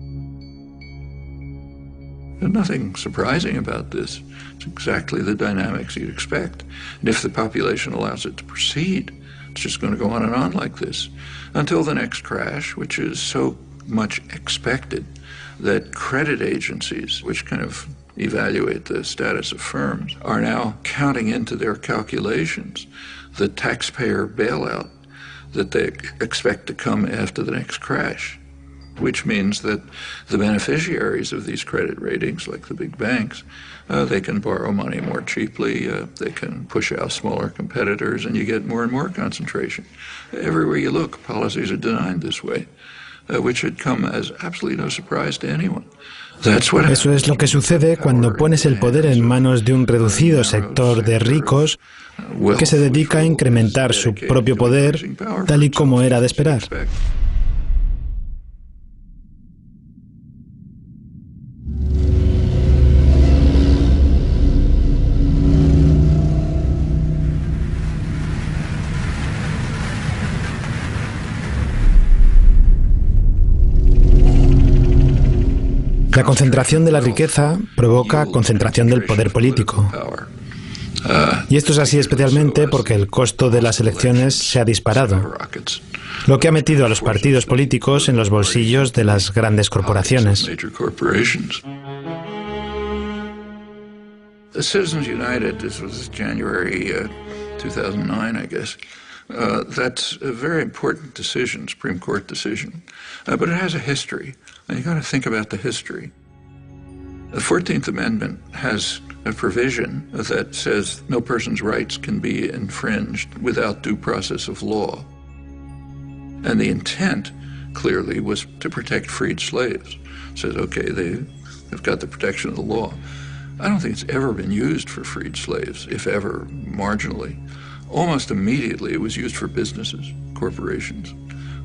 There's nothing surprising about this. It's exactly the dynamics you'd expect. And if the population allows it to proceed, it's just going to go on and on like this until the next crash, which is so much expected that credit agencies, which kind of evaluate the status of firms, are now counting into their calculations the taxpayer bailout that they expect to come after the next crash. Which means that the beneficiaries of these credit ratings, like the big banks, they can borrow money more cheaply, they can push out smaller competitors, and you get more and more concentration. Everywhere you look, policies are designed this way, which should come as absolutely no surprise to anyone. Eso es lo que sucede cuando pones el poder en manos de un reducido sector de ricos que se dedica a incrementar su propio poder, tal y como era de esperar. La concentración de la riqueza provoca concentración del poder político. Y esto es así especialmente porque el costo de las elecciones se ha disparado, lo que ha metido a los partidos políticos en los bolsillos de las grandes corporaciones. The Citizens United, this was January 2009, I guess. That's a very important decision, Supreme Court decision, but it has a history, and you've got to think about the history. The 14th Amendment has a provision that says no person's rights can be infringed without due process of law. And the intent, clearly, was to protect freed slaves. It says, okay, they've got the protection of the law. I don't think it's ever been used for freed slaves, if ever, marginally. Almost immediately, it was used for businesses, corporations.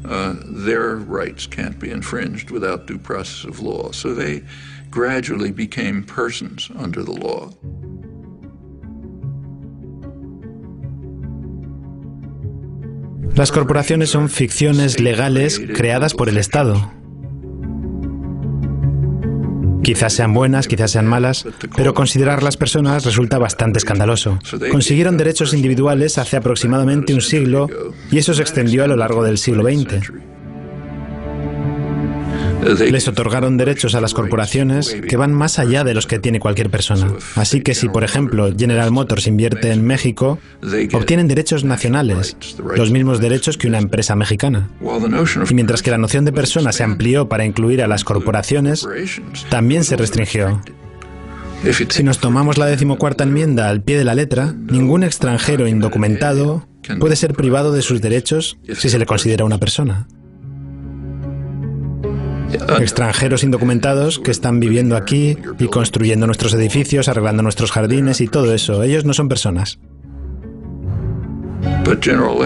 Their rights can't be infringed without due process of law. So they gradually became persons under the law. Las corporaciones son ficciones legales creadas por el Estado. Quizás sean buenas, quizás sean malas, pero considerar las personas resulta bastante escandaloso. Consiguieron derechos individuales hace aproximadamente un siglo y eso se extendió a lo largo del siglo XX. Les otorgaron derechos a las corporaciones que van más allá de los que tiene cualquier persona. Así que si, por ejemplo, General Motors invierte en México, obtienen derechos nacionales, los mismos derechos que una empresa mexicana. Y mientras que la noción de persona se amplió para incluir a las corporaciones, también se restringió. Si nos tomamos la 14ª enmienda al pie de la letra, ningún extranjero indocumentado puede ser privado de sus derechos si se le considera una persona. Extranjeros indocumentados que están viviendo aquí y construyendo nuestros edificios, arreglando nuestros jardines y todo eso. Ellos no son personas.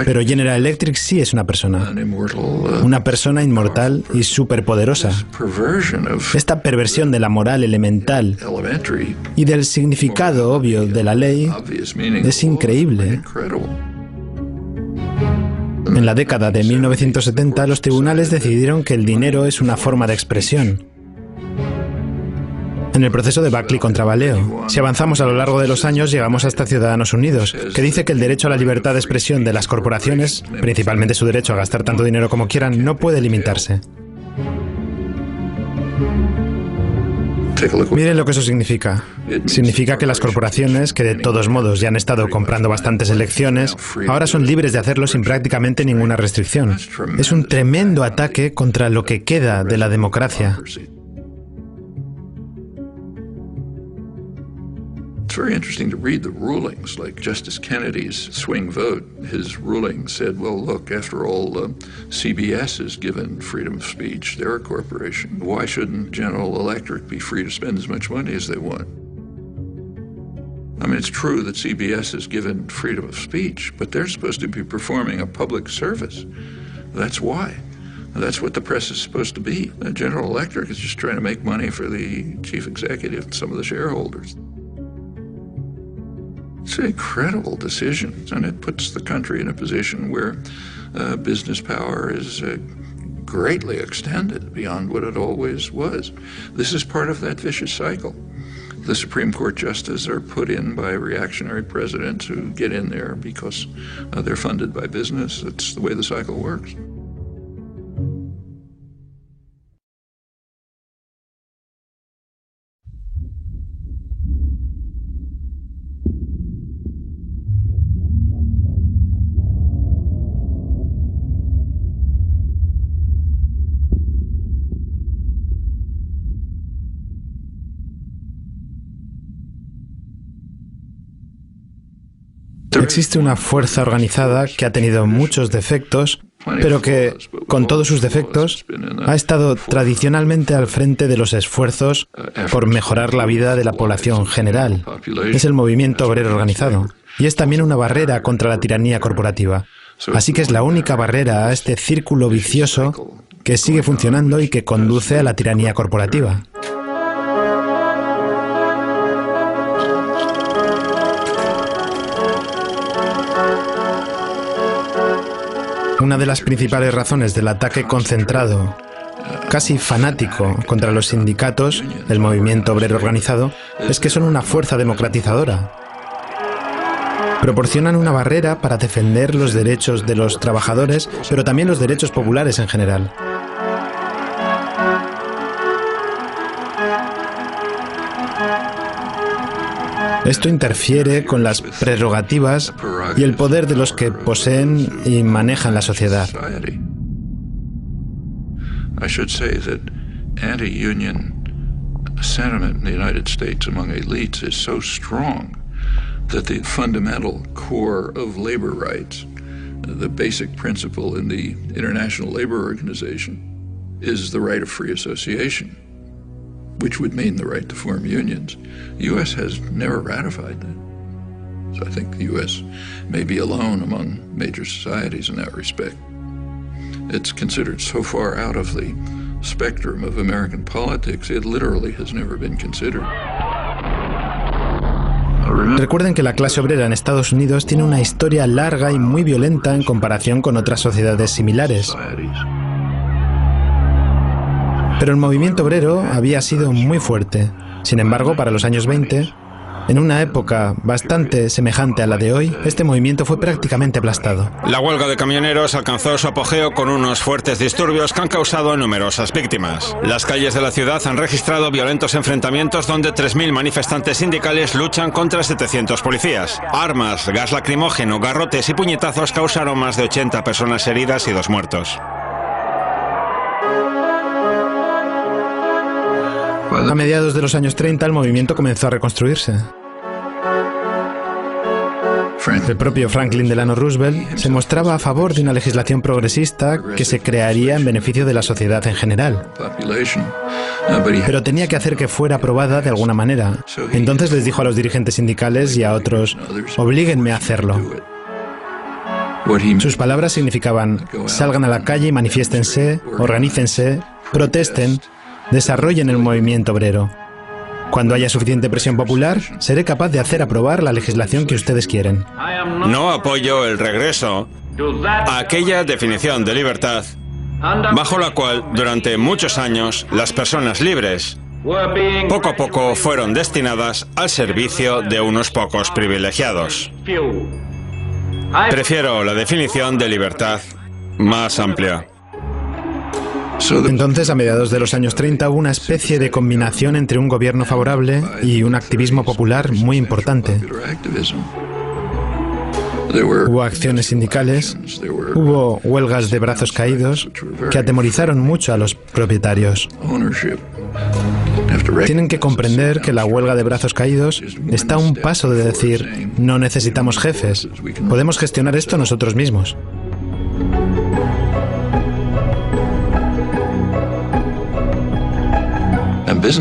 Pero General Electric sí es una persona. Una persona inmortal y superpoderosa. Esta perversión de la moral elemental y del significado obvio de la ley es increíble. En la década de 1970, los tribunales decidieron que el dinero es una forma de expresión. En el proceso de Buckley contra Valeo, si avanzamos a lo largo de los años, llegamos hasta Ciudadanos Unidos, que dice que el derecho a la libertad de expresión de las corporaciones, principalmente su derecho a gastar tanto dinero como quieran, no puede limitarse. Miren lo que eso significa. Significa que las corporaciones, que de todos modos ya han estado comprando bastantes elecciones, ahora son libres de hacerlo sin prácticamente ninguna restricción. Es un tremendo ataque contra lo que queda de la democracia. It's very interesting to read the rulings, like Justice Kennedy's swing vote. His ruling said, well, look, after all, CBS is given freedom of speech. They're a corporation. Why shouldn't General Electric be free to spend as much money as they want? I mean, it's true that CBS is given freedom of speech, but they're supposed to be performing a public service. That's why. That's what the press is supposed to be. General Electric is just trying to make money for the chief executive and some of the shareholders. It's an incredible decision, and it puts the country in a position where business power is greatly extended beyond what it always was. This is part of that vicious cycle. The Supreme Court justices are put in by reactionary presidents who get in there because they're funded by business. That's the way the cycle works. Existe una fuerza organizada que ha tenido muchos defectos, pero que, con todos sus defectos, ha estado tradicionalmente al frente de los esfuerzos por mejorar la vida de la población general. Es el movimiento obrero organizado. Y es también una barrera contra la tiranía corporativa. Así que es la única barrera a este círculo vicioso que sigue funcionando y que conduce a la tiranía corporativa. Una de las principales razones del ataque concentrado, casi fanático, contra los sindicatos, el movimiento obrero organizado, es que son una fuerza democratizadora. Proporcionan una barrera para defender los derechos de los trabajadores, pero también los derechos populares en general. Esto interfiere con las prerrogativas y el poder de los que poseen y manejan la sociedad. I should say that anti-union sentiment in the United States among elites is so strong that the fundamental core of labor rights, the basic principle in the International Labor Organization, is the right of free association, which would mean the right to form unions. The U.S. has never ratified that. So I think the U.S. may be alone among major societies in that respect. It's considered so far out of the spectrum of American politics, it literally has never been considered. Recuerden que la clase obrera en Estados Unidos tiene una historia larga y muy violenta en comparación con otras sociedades similares. Pero el movimiento obrero había sido muy fuerte. Sin embargo, para los años 20, en una época bastante semejante a la de hoy, este movimiento fue prácticamente aplastado. La huelga de camioneros alcanzó su apogeo con unos fuertes disturbios que han causado numerosas víctimas. Las calles de la ciudad han registrado violentos enfrentamientos donde 3.000 manifestantes sindicales luchan contra 700 policías. Armas, gas lacrimógeno, garrotes y puñetazos causaron más de 80 personas heridas y 2 muertos. A mediados de los años 30 el movimiento comenzó a reconstruirse. El propio Franklin Delano Roosevelt se mostraba a favor de una legislación progresista que se crearía en beneficio de la sociedad en general. Pero tenía que hacer que fuera aprobada de alguna manera. Entonces les dijo a los dirigentes sindicales y a otros: oblíguenme a hacerlo. Sus palabras significaban: salgan a la calle y manifiéstense, organícense, protesten, desarrollen el movimiento obrero. Cuando haya suficiente presión popular, seré capaz de hacer aprobar la legislación que ustedes quieren. No apoyo el regreso a aquella definición de libertad bajo la cual durante muchos años las personas libres poco a poco fueron destinadas al servicio de unos pocos privilegiados. Prefiero la definición de libertad más amplia. Entonces, a mediados de los años 30, hubo una especie de combinación entre un gobierno favorable y un activismo popular muy importante. Hubo acciones sindicales, hubo huelgas de brazos caídos que atemorizaron mucho a los propietarios. Tienen que comprender que la huelga de brazos caídos está a un paso de decir: no necesitamos jefes, podemos gestionar esto nosotros mismos.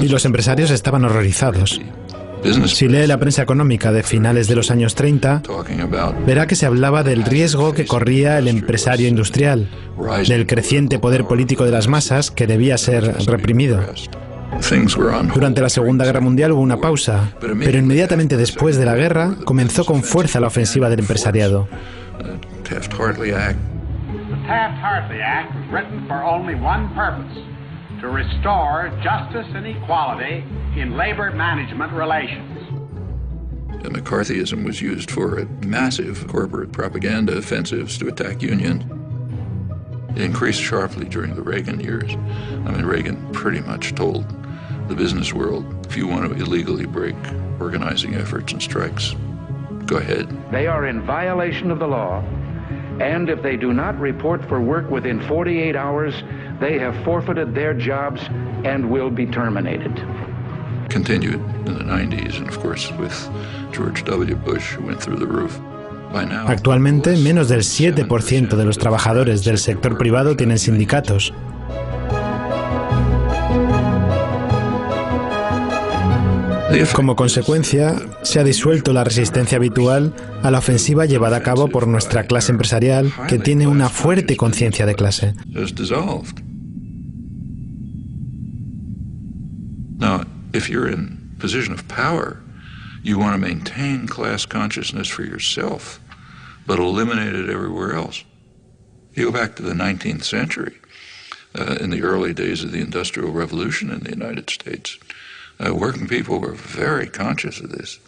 Y los empresarios estaban horrorizados. Si lee la prensa económica de finales de los años 30, verá que se hablaba del riesgo que corría el empresario industrial, del creciente poder político de las masas que debía ser reprimido. Durante la Segunda Guerra Mundial hubo una pausa, pero inmediatamente después de la guerra comenzó con fuerza la ofensiva del empresariado. The Taft-Hartley Act was written for only one purpose: to restore justice and equality in labor management relations. McCarthyism was used for massive corporate propaganda offensives to attack unions. It increased sharply during the Reagan years. I mean, Reagan pretty much told the business world, if you want to illegally break organizing efforts and strikes, go ahead. They are in violation of the law, and if they do not report for work within 48 hours, they have forfeited their jobs and will be terminated. Continued in the 90s, and of course with George W. Bush, who went through the roof. Actualmente, menos del 7% de los trabajadores del sector privado tienen sindicatos. Como consecuencia, se ha disuelto la resistencia habitual a la ofensiva llevada a cabo por nuestra clase empresarial, que tiene una fuerte conciencia de clase. Now, if you're in position of power, you want to maintain class consciousness for yourself, but eliminate it everywhere else. You go back to the 19th century, in the early days of the Industrial Revolution in the United States. Working people were very conscious of this.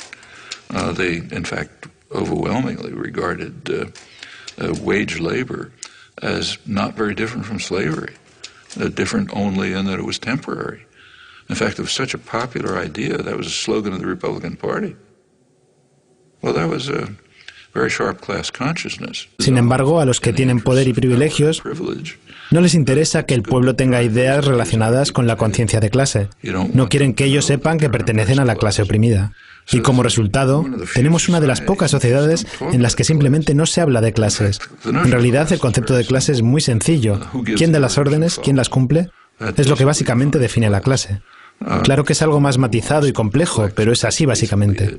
They, in fact, overwhelmingly regarded wage labor as not very different from slavery, different only in that it was temporary. In fact, it was such a popular idea, that was a slogan of the Republican Party. Well, that was a very sharp class consciousness. Sin embargo, a los que tienen poder y privilegios no les interesa que el pueblo tenga ideas relacionadas con la conciencia de clase. No quieren que ellos sepan que pertenecen a la clase oprimida. Y como resultado, tenemos una de las pocas sociedades en las que simplemente no se habla de clases. En realidad, el concepto de clase es muy sencillo. ¿Quién da las órdenes? ¿Quién las cumple? Es lo que básicamente define la clase. Claro que es algo más matizado y complejo, pero es así básicamente.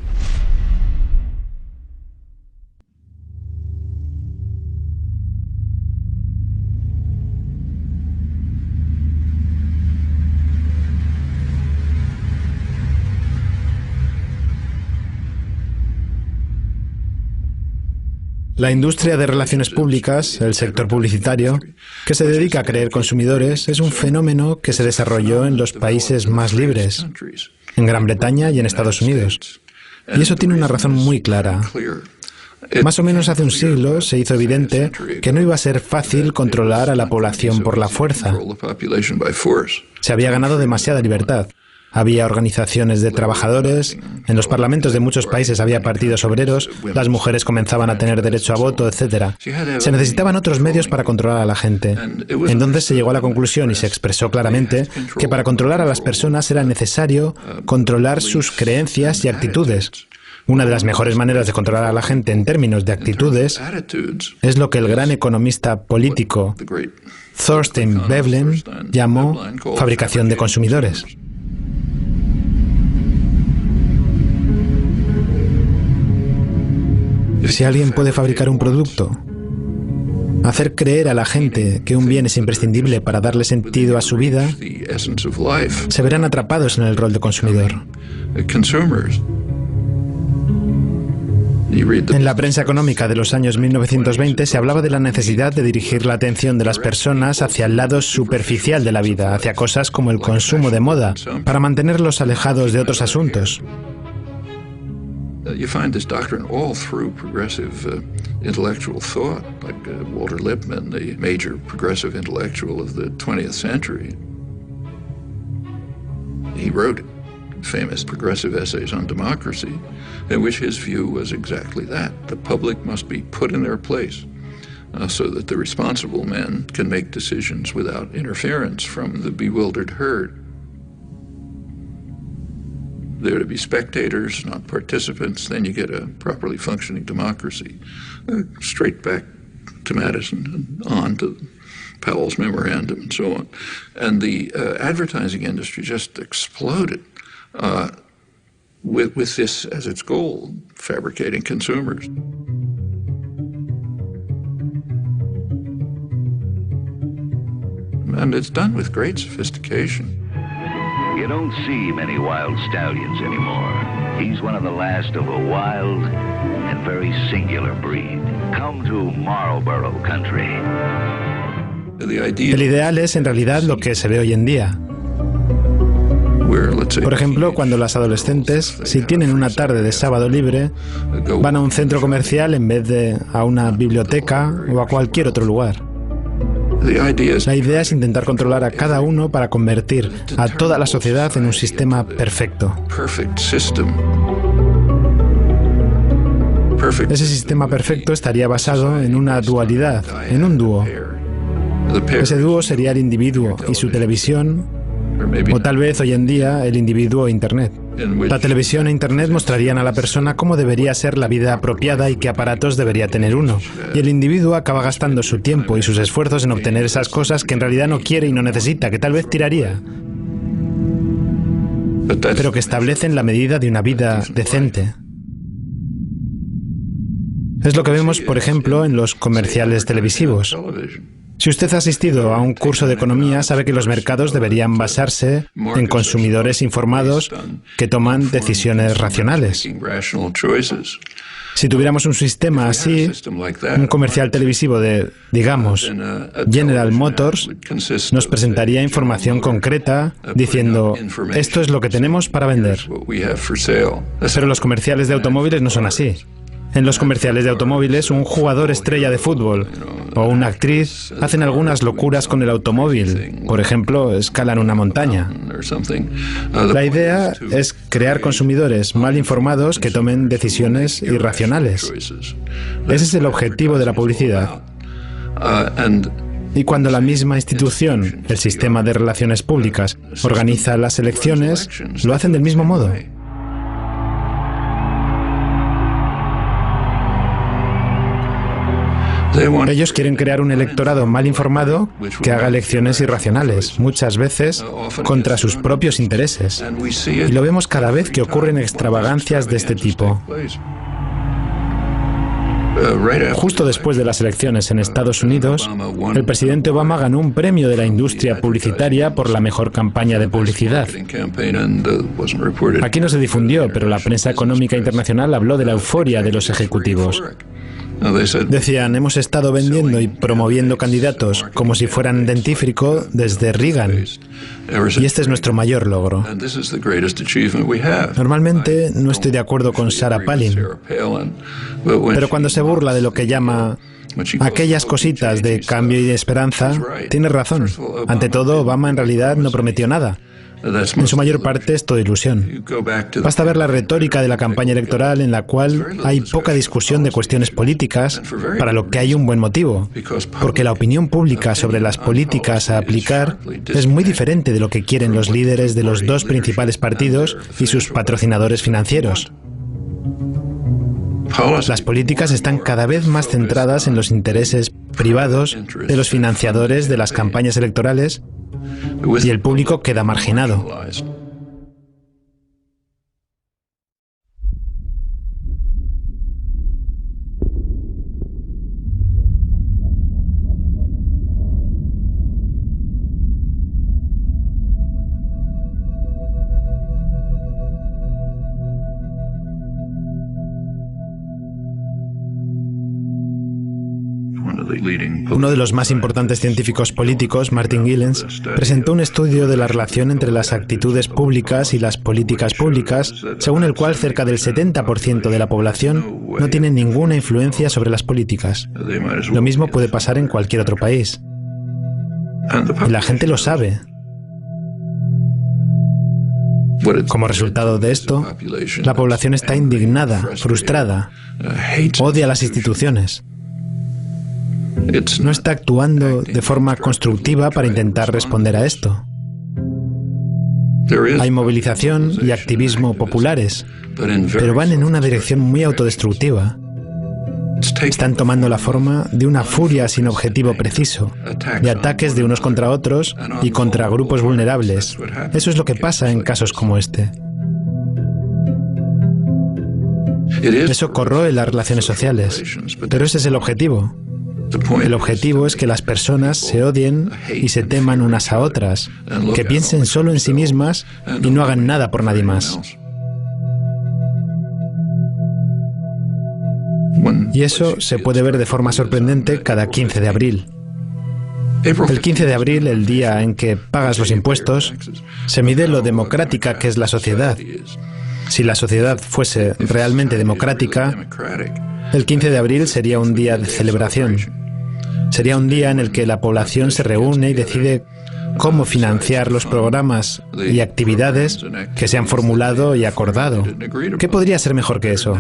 La industria de relaciones públicas, el sector publicitario, que se dedica a crear consumidores, es un fenómeno que se desarrolló en los países más libres, en Gran Bretaña y en Estados Unidos. Y eso tiene una razón muy clara. Más o menos hace un siglo se hizo evidente que no iba a ser fácil controlar a la población por la fuerza. Se había ganado demasiada libertad. Había organizaciones de trabajadores, en los parlamentos de muchos países había partidos obreros, las mujeres comenzaban a tener derecho a voto, etc. Se necesitaban otros medios para controlar a la gente. Entonces se llegó a la conclusión y se expresó claramente que para controlar a las personas era necesario controlar sus creencias y actitudes. Una de las mejores maneras de controlar a la gente en términos de actitudes es lo que el gran economista político Thorstein Veblen llamó fabricación de consumidores. Si alguien puede fabricar un producto, hacer creer a la gente que un bien es imprescindible para darle sentido a su vida, se verán atrapados en el rol de consumidor. En la prensa económica de los años 1920 se hablaba de la necesidad de dirigir la atención de las personas hacia el lado superficial de la vida, hacia cosas como el consumo de moda, para mantenerlos alejados de otros asuntos. You find this doctrine all through progressive intellectual thought, like Walter Lippmann, the major progressive intellectual of the 20th century. He wrote famous progressive essays on democracy, in which his view was exactly that. The public must be put in their place so that the responsible men can make decisions without interference from the bewildered herd. There to be spectators, not participants, then you get a properly functioning democracy. Straight back to Madison and on to Powell's memorandum and so on. And the advertising industry just exploded with this as its goal, fabricating consumers. And it's done with great sophistication. You don't see many wild stallions anymore. He's one of the last of a wild and very singular breed. Come to Marlboro Country. El ideal es en realidad lo que se ve hoy en día. Por ejemplo, cuando las adolescentes, si tienen una tarde de sábado libre, van a un centro comercial en vez de a una biblioteca o a cualquier otro lugar. La idea es intentar controlar a cada uno para convertir a toda la sociedad en un sistema perfecto. Ese sistema perfecto estaría basado en una dualidad, en un dúo. Ese dúo sería el individuo y su televisión, o tal vez hoy en día el individuo e Internet. La televisión e Internet mostrarían a la persona cómo debería ser la vida apropiada y qué aparatos debería tener uno. Y el individuo acaba gastando su tiempo y sus esfuerzos en obtener esas cosas que en realidad no quiere y no necesita, que tal vez tiraría, pero que establecen la medida de una vida decente. Es lo que vemos, por ejemplo, en los comerciales televisivos. Si usted ha asistido a un curso de economía, sabe que los mercados deberían basarse en consumidores informados que toman decisiones racionales. Si tuviéramos un sistema así, un comercial televisivo de, digamos, General Motors, nos presentaría información concreta diciendo, esto es lo que tenemos para vender. Pero los comerciales de automóviles no son así. En los comerciales de automóviles, un jugador estrella de fútbol o una actriz hacen algunas locuras con el automóvil. Por ejemplo, escalan una montaña. La idea es crear consumidores mal informados que tomen decisiones irracionales. Ese es el objetivo de la publicidad. Y cuando la misma institución, el sistema de relaciones públicas, organiza las elecciones, lo hacen del mismo modo. Ellos quieren crear un electorado mal informado que haga elecciones irracionales, muchas veces contra sus propios intereses. Y lo vemos cada vez que ocurren extravagancias de este tipo. Justo después de las elecciones en Estados Unidos, el presidente Obama ganó un premio de la industria publicitaria por la mejor campaña de publicidad. Aquí no se difundió, pero la prensa económica internacional habló de la euforia de los ejecutivos. Decían, hemos estado vendiendo y promoviendo candidatos como si fueran dentífrico desde Reagan. Y este es nuestro mayor logro. Normalmente no estoy de acuerdo con Sarah Palin, pero cuando se burla de lo que llama aquellas cositas de cambio y de esperanza, tiene razón. Ante todo, Obama en realidad no prometió nada. En su mayor parte es todo ilusión. Basta ver la retórica de la campaña electoral en la cual hay poca discusión de cuestiones políticas, para lo que hay un buen motivo, porque la opinión pública sobre las políticas a aplicar es muy diferente de lo que quieren los líderes de los dos principales partidos y sus patrocinadores financieros. Las políticas están cada vez más centradas en los intereses privados de los financiadores de las campañas electorales y el público queda marginado. Uno de los más importantes científicos políticos, Martin Gilens, presentó un estudio de la relación entre las actitudes públicas y las políticas públicas, según el cual cerca del 70% de la población no tiene ninguna influencia sobre las políticas. Lo mismo puede pasar en cualquier otro país. Y la gente lo sabe. Como resultado de esto, la población está indignada, frustrada, odia las instituciones. No está actuando de forma constructiva para intentar responder a esto. Hay movilización y activismo populares, pero van en una dirección muy autodestructiva. Están tomando la forma de una furia sin objetivo preciso, de ataques de unos contra otros y contra grupos vulnerables. Eso es lo que pasa en casos como este. Eso corroe las relaciones sociales, pero ese es el objetivo. El objetivo es que las personas se odien y se teman unas a otras, que piensen solo en sí mismas y no hagan nada por nadie más. Y eso se puede ver de forma sorprendente cada 15 de abril. El 15 de abril, el día en que pagas los impuestos, se mide lo democrática que es la sociedad. Si la sociedad fuese realmente democrática, el 15 de abril sería un día de celebración. Sería un día en el que la población se reúne y decide cómo financiar los programas y actividades que se han formulado y acordado. ¿Qué podría ser mejor que eso?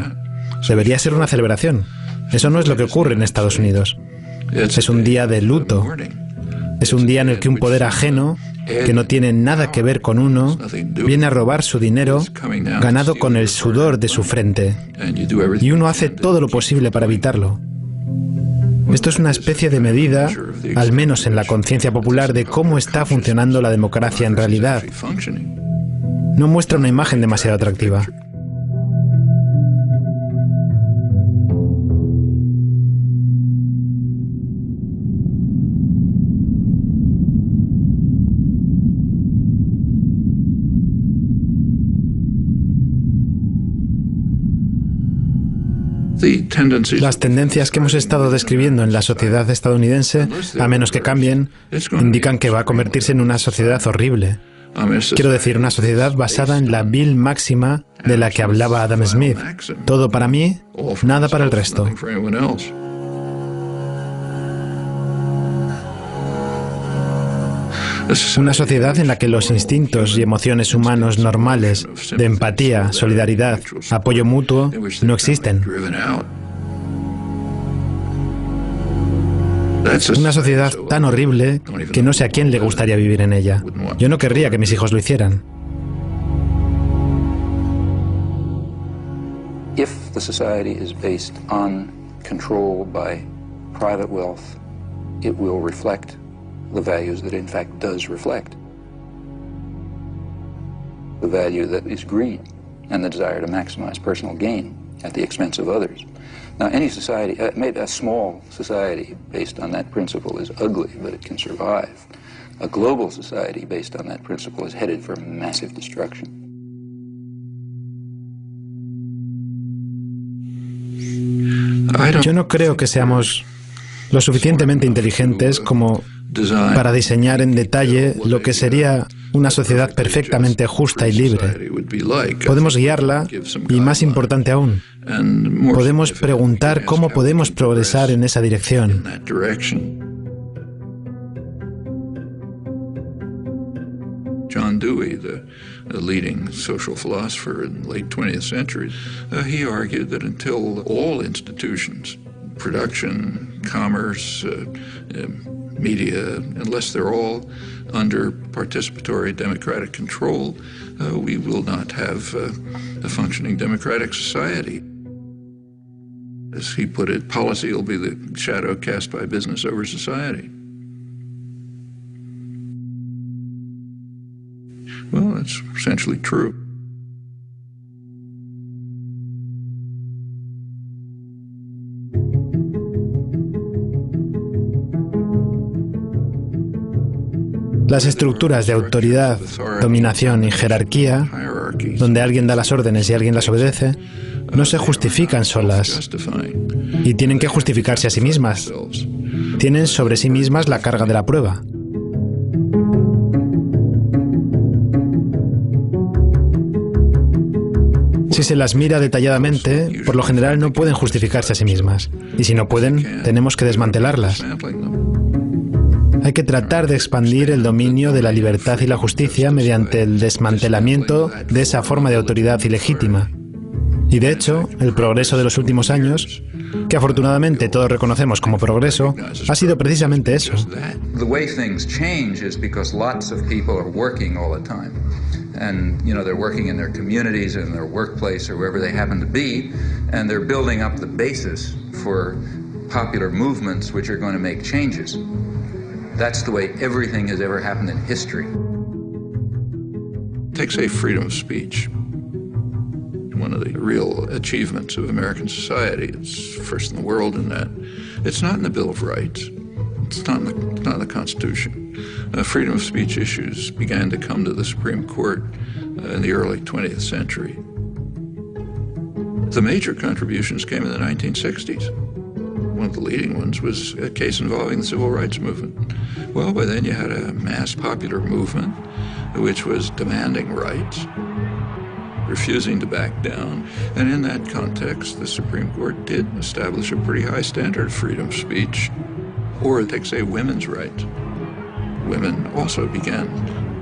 Debería ser una celebración. Eso no es lo que ocurre en Estados Unidos. Es un día de luto. Es un día en el que un poder ajeno, que no tiene nada que ver con uno, viene a robar su dinero ganado con el sudor de su frente. Y uno hace todo lo posible para evitarlo. Esto es una especie de medida, al menos en la conciencia popular, de cómo está funcionando la democracia en realidad. No muestra una imagen demasiado atractiva. Las tendencias que hemos estado describiendo en la sociedad estadounidense, a menos que cambien, indican que va a convertirse en una sociedad horrible. Quiero decir, una sociedad basada en la vil máxima de la que hablaba Adam Smith. Todo para mí, nada para el resto. Una sociedad en la que los instintos y emociones humanos normales de empatía, solidaridad, apoyo mutuo no existen. Una sociedad tan horrible que no sé a quién le gustaría vivir en ella. Yo no querría que mis hijos lo hicieran. If the society is based on control by private wealth, it will reflect the values that it in fact does reflect. The value that is greed and the desire to maximize personal gain at the expense of others. Now, any society, maybe a small society based on that principle is ugly, but it can survive. A global society based on that principle is headed for massive destruction. Yo no creo que seamos lo suficientemente inteligentes como para diseñar en detalle lo que sería una sociedad perfectamente justa y libre. Podemos guiarla y, más importante aún, podemos preguntar cómo podemos progresar en esa dirección. John Dewey, the leading social philosopher in the late 20th century, he argued that until all institutions, production, commerce, media, unless they're all under participatory democratic control, we will not have a functioning democratic society. As he put it, policy will be the shadow cast by business over society. Well, that's essentially true. Las estructuras de autoridad, dominación y jerarquía, donde alguien da las órdenes y alguien las obedece, no se justifican solas y tienen que justificarse a sí mismas. Tienen sobre sí mismas la carga de la prueba. Si se las mira detalladamente, por lo general no pueden justificarse a sí mismas. Y si no pueden, tenemos que desmantelarlas. Hay que tratar de expandir el dominio de la libertad y la justicia mediante el desmantelamiento de esa forma de autoridad ilegítima. Y de hecho, el progreso de los últimos años, que afortunadamente todos reconocemos como progreso, ha sido precisamente eso. The way things change is because lots of people are working all the time. And, you know, they're working in their communities, in their workplace, or wherever they happen to be, and they're building up the basis for popular movements which are going to make changes. That's the way everything has ever happened in history. Take, say, freedom of speech. One of the real achievements of American society. It's first in the world in that. It's not in the Bill of Rights. It's not in the Constitution. Freedom of speech issues began to come to the Supreme Court in the early 20th century. The major contributions came in the 1960s. One of the leading ones was a case involving the civil rights movement. Well, by then you had a mass popular movement which was demanding rights, refusing to back down. And in that context, the Supreme Court did establish a pretty high standard of freedom of speech. Or take, say, women's rights. Women also began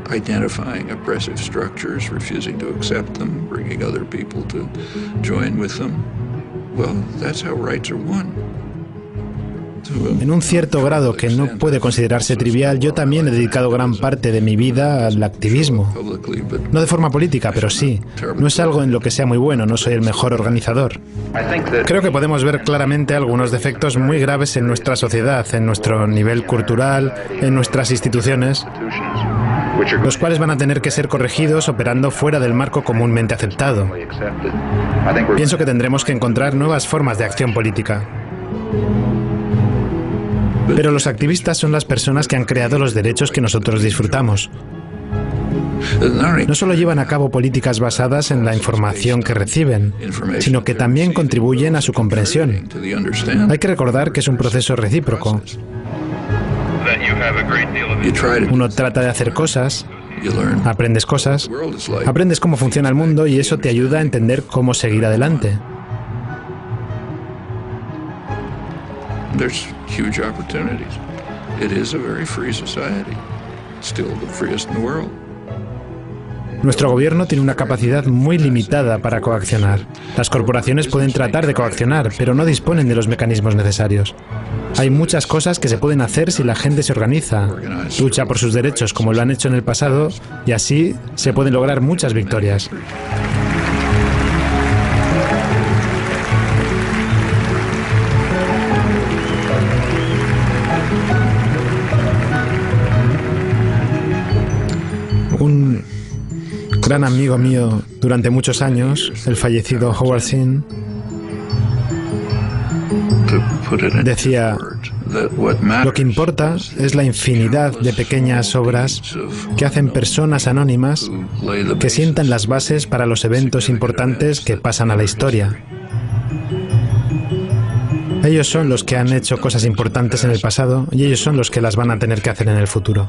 identifying oppressive structures, refusing to accept them, bringing other people to join with them. Well, that's how rights are won. En un cierto grado que no puede considerarse trivial, yo también he dedicado gran parte de mi vida al activismo. No de forma política, pero sí. No es algo en lo que sea muy bueno, no soy el mejor organizador. Creo que podemos ver claramente algunos defectos muy graves en nuestra sociedad, en nuestro nivel cultural, en nuestras instituciones, los cuales van a tener que ser corregidos operando fuera del marco comúnmente aceptado. Pienso que tendremos que encontrar nuevas formas de acción política. Pero los activistas son las personas que han creado los derechos que nosotros disfrutamos. No solo llevan a cabo políticas basadas en la información que reciben, sino que también contribuyen a su comprensión. Hay que recordar que es un proceso recíproco. Uno trata de hacer cosas, aprendes cosas, aprendes cómo funciona el mundo y eso te ayuda a entender cómo seguir adelante. There's huge opportunities. It is a very free society. Still the freest in the world. Nuestro gobierno tiene una capacidad muy limitada para coaccionar. Las corporaciones pueden tratar de coaccionar, pero no disponen de los mecanismos necesarios. Hay muchas cosas que se pueden hacer si la gente se organiza, lucha por sus derechos como lo han hecho en el pasado, y así se pueden lograr muchas victorias. Un gran amigo mío durante muchos años, el fallecido Howard Zinn, decía: lo que importa es la infinidad de pequeñas obras que hacen personas anónimas que sientan las bases para los eventos importantes que pasan a la historia. Ellos son los que han hecho cosas importantes en el pasado y ellos son los que las van a tener que hacer en el futuro.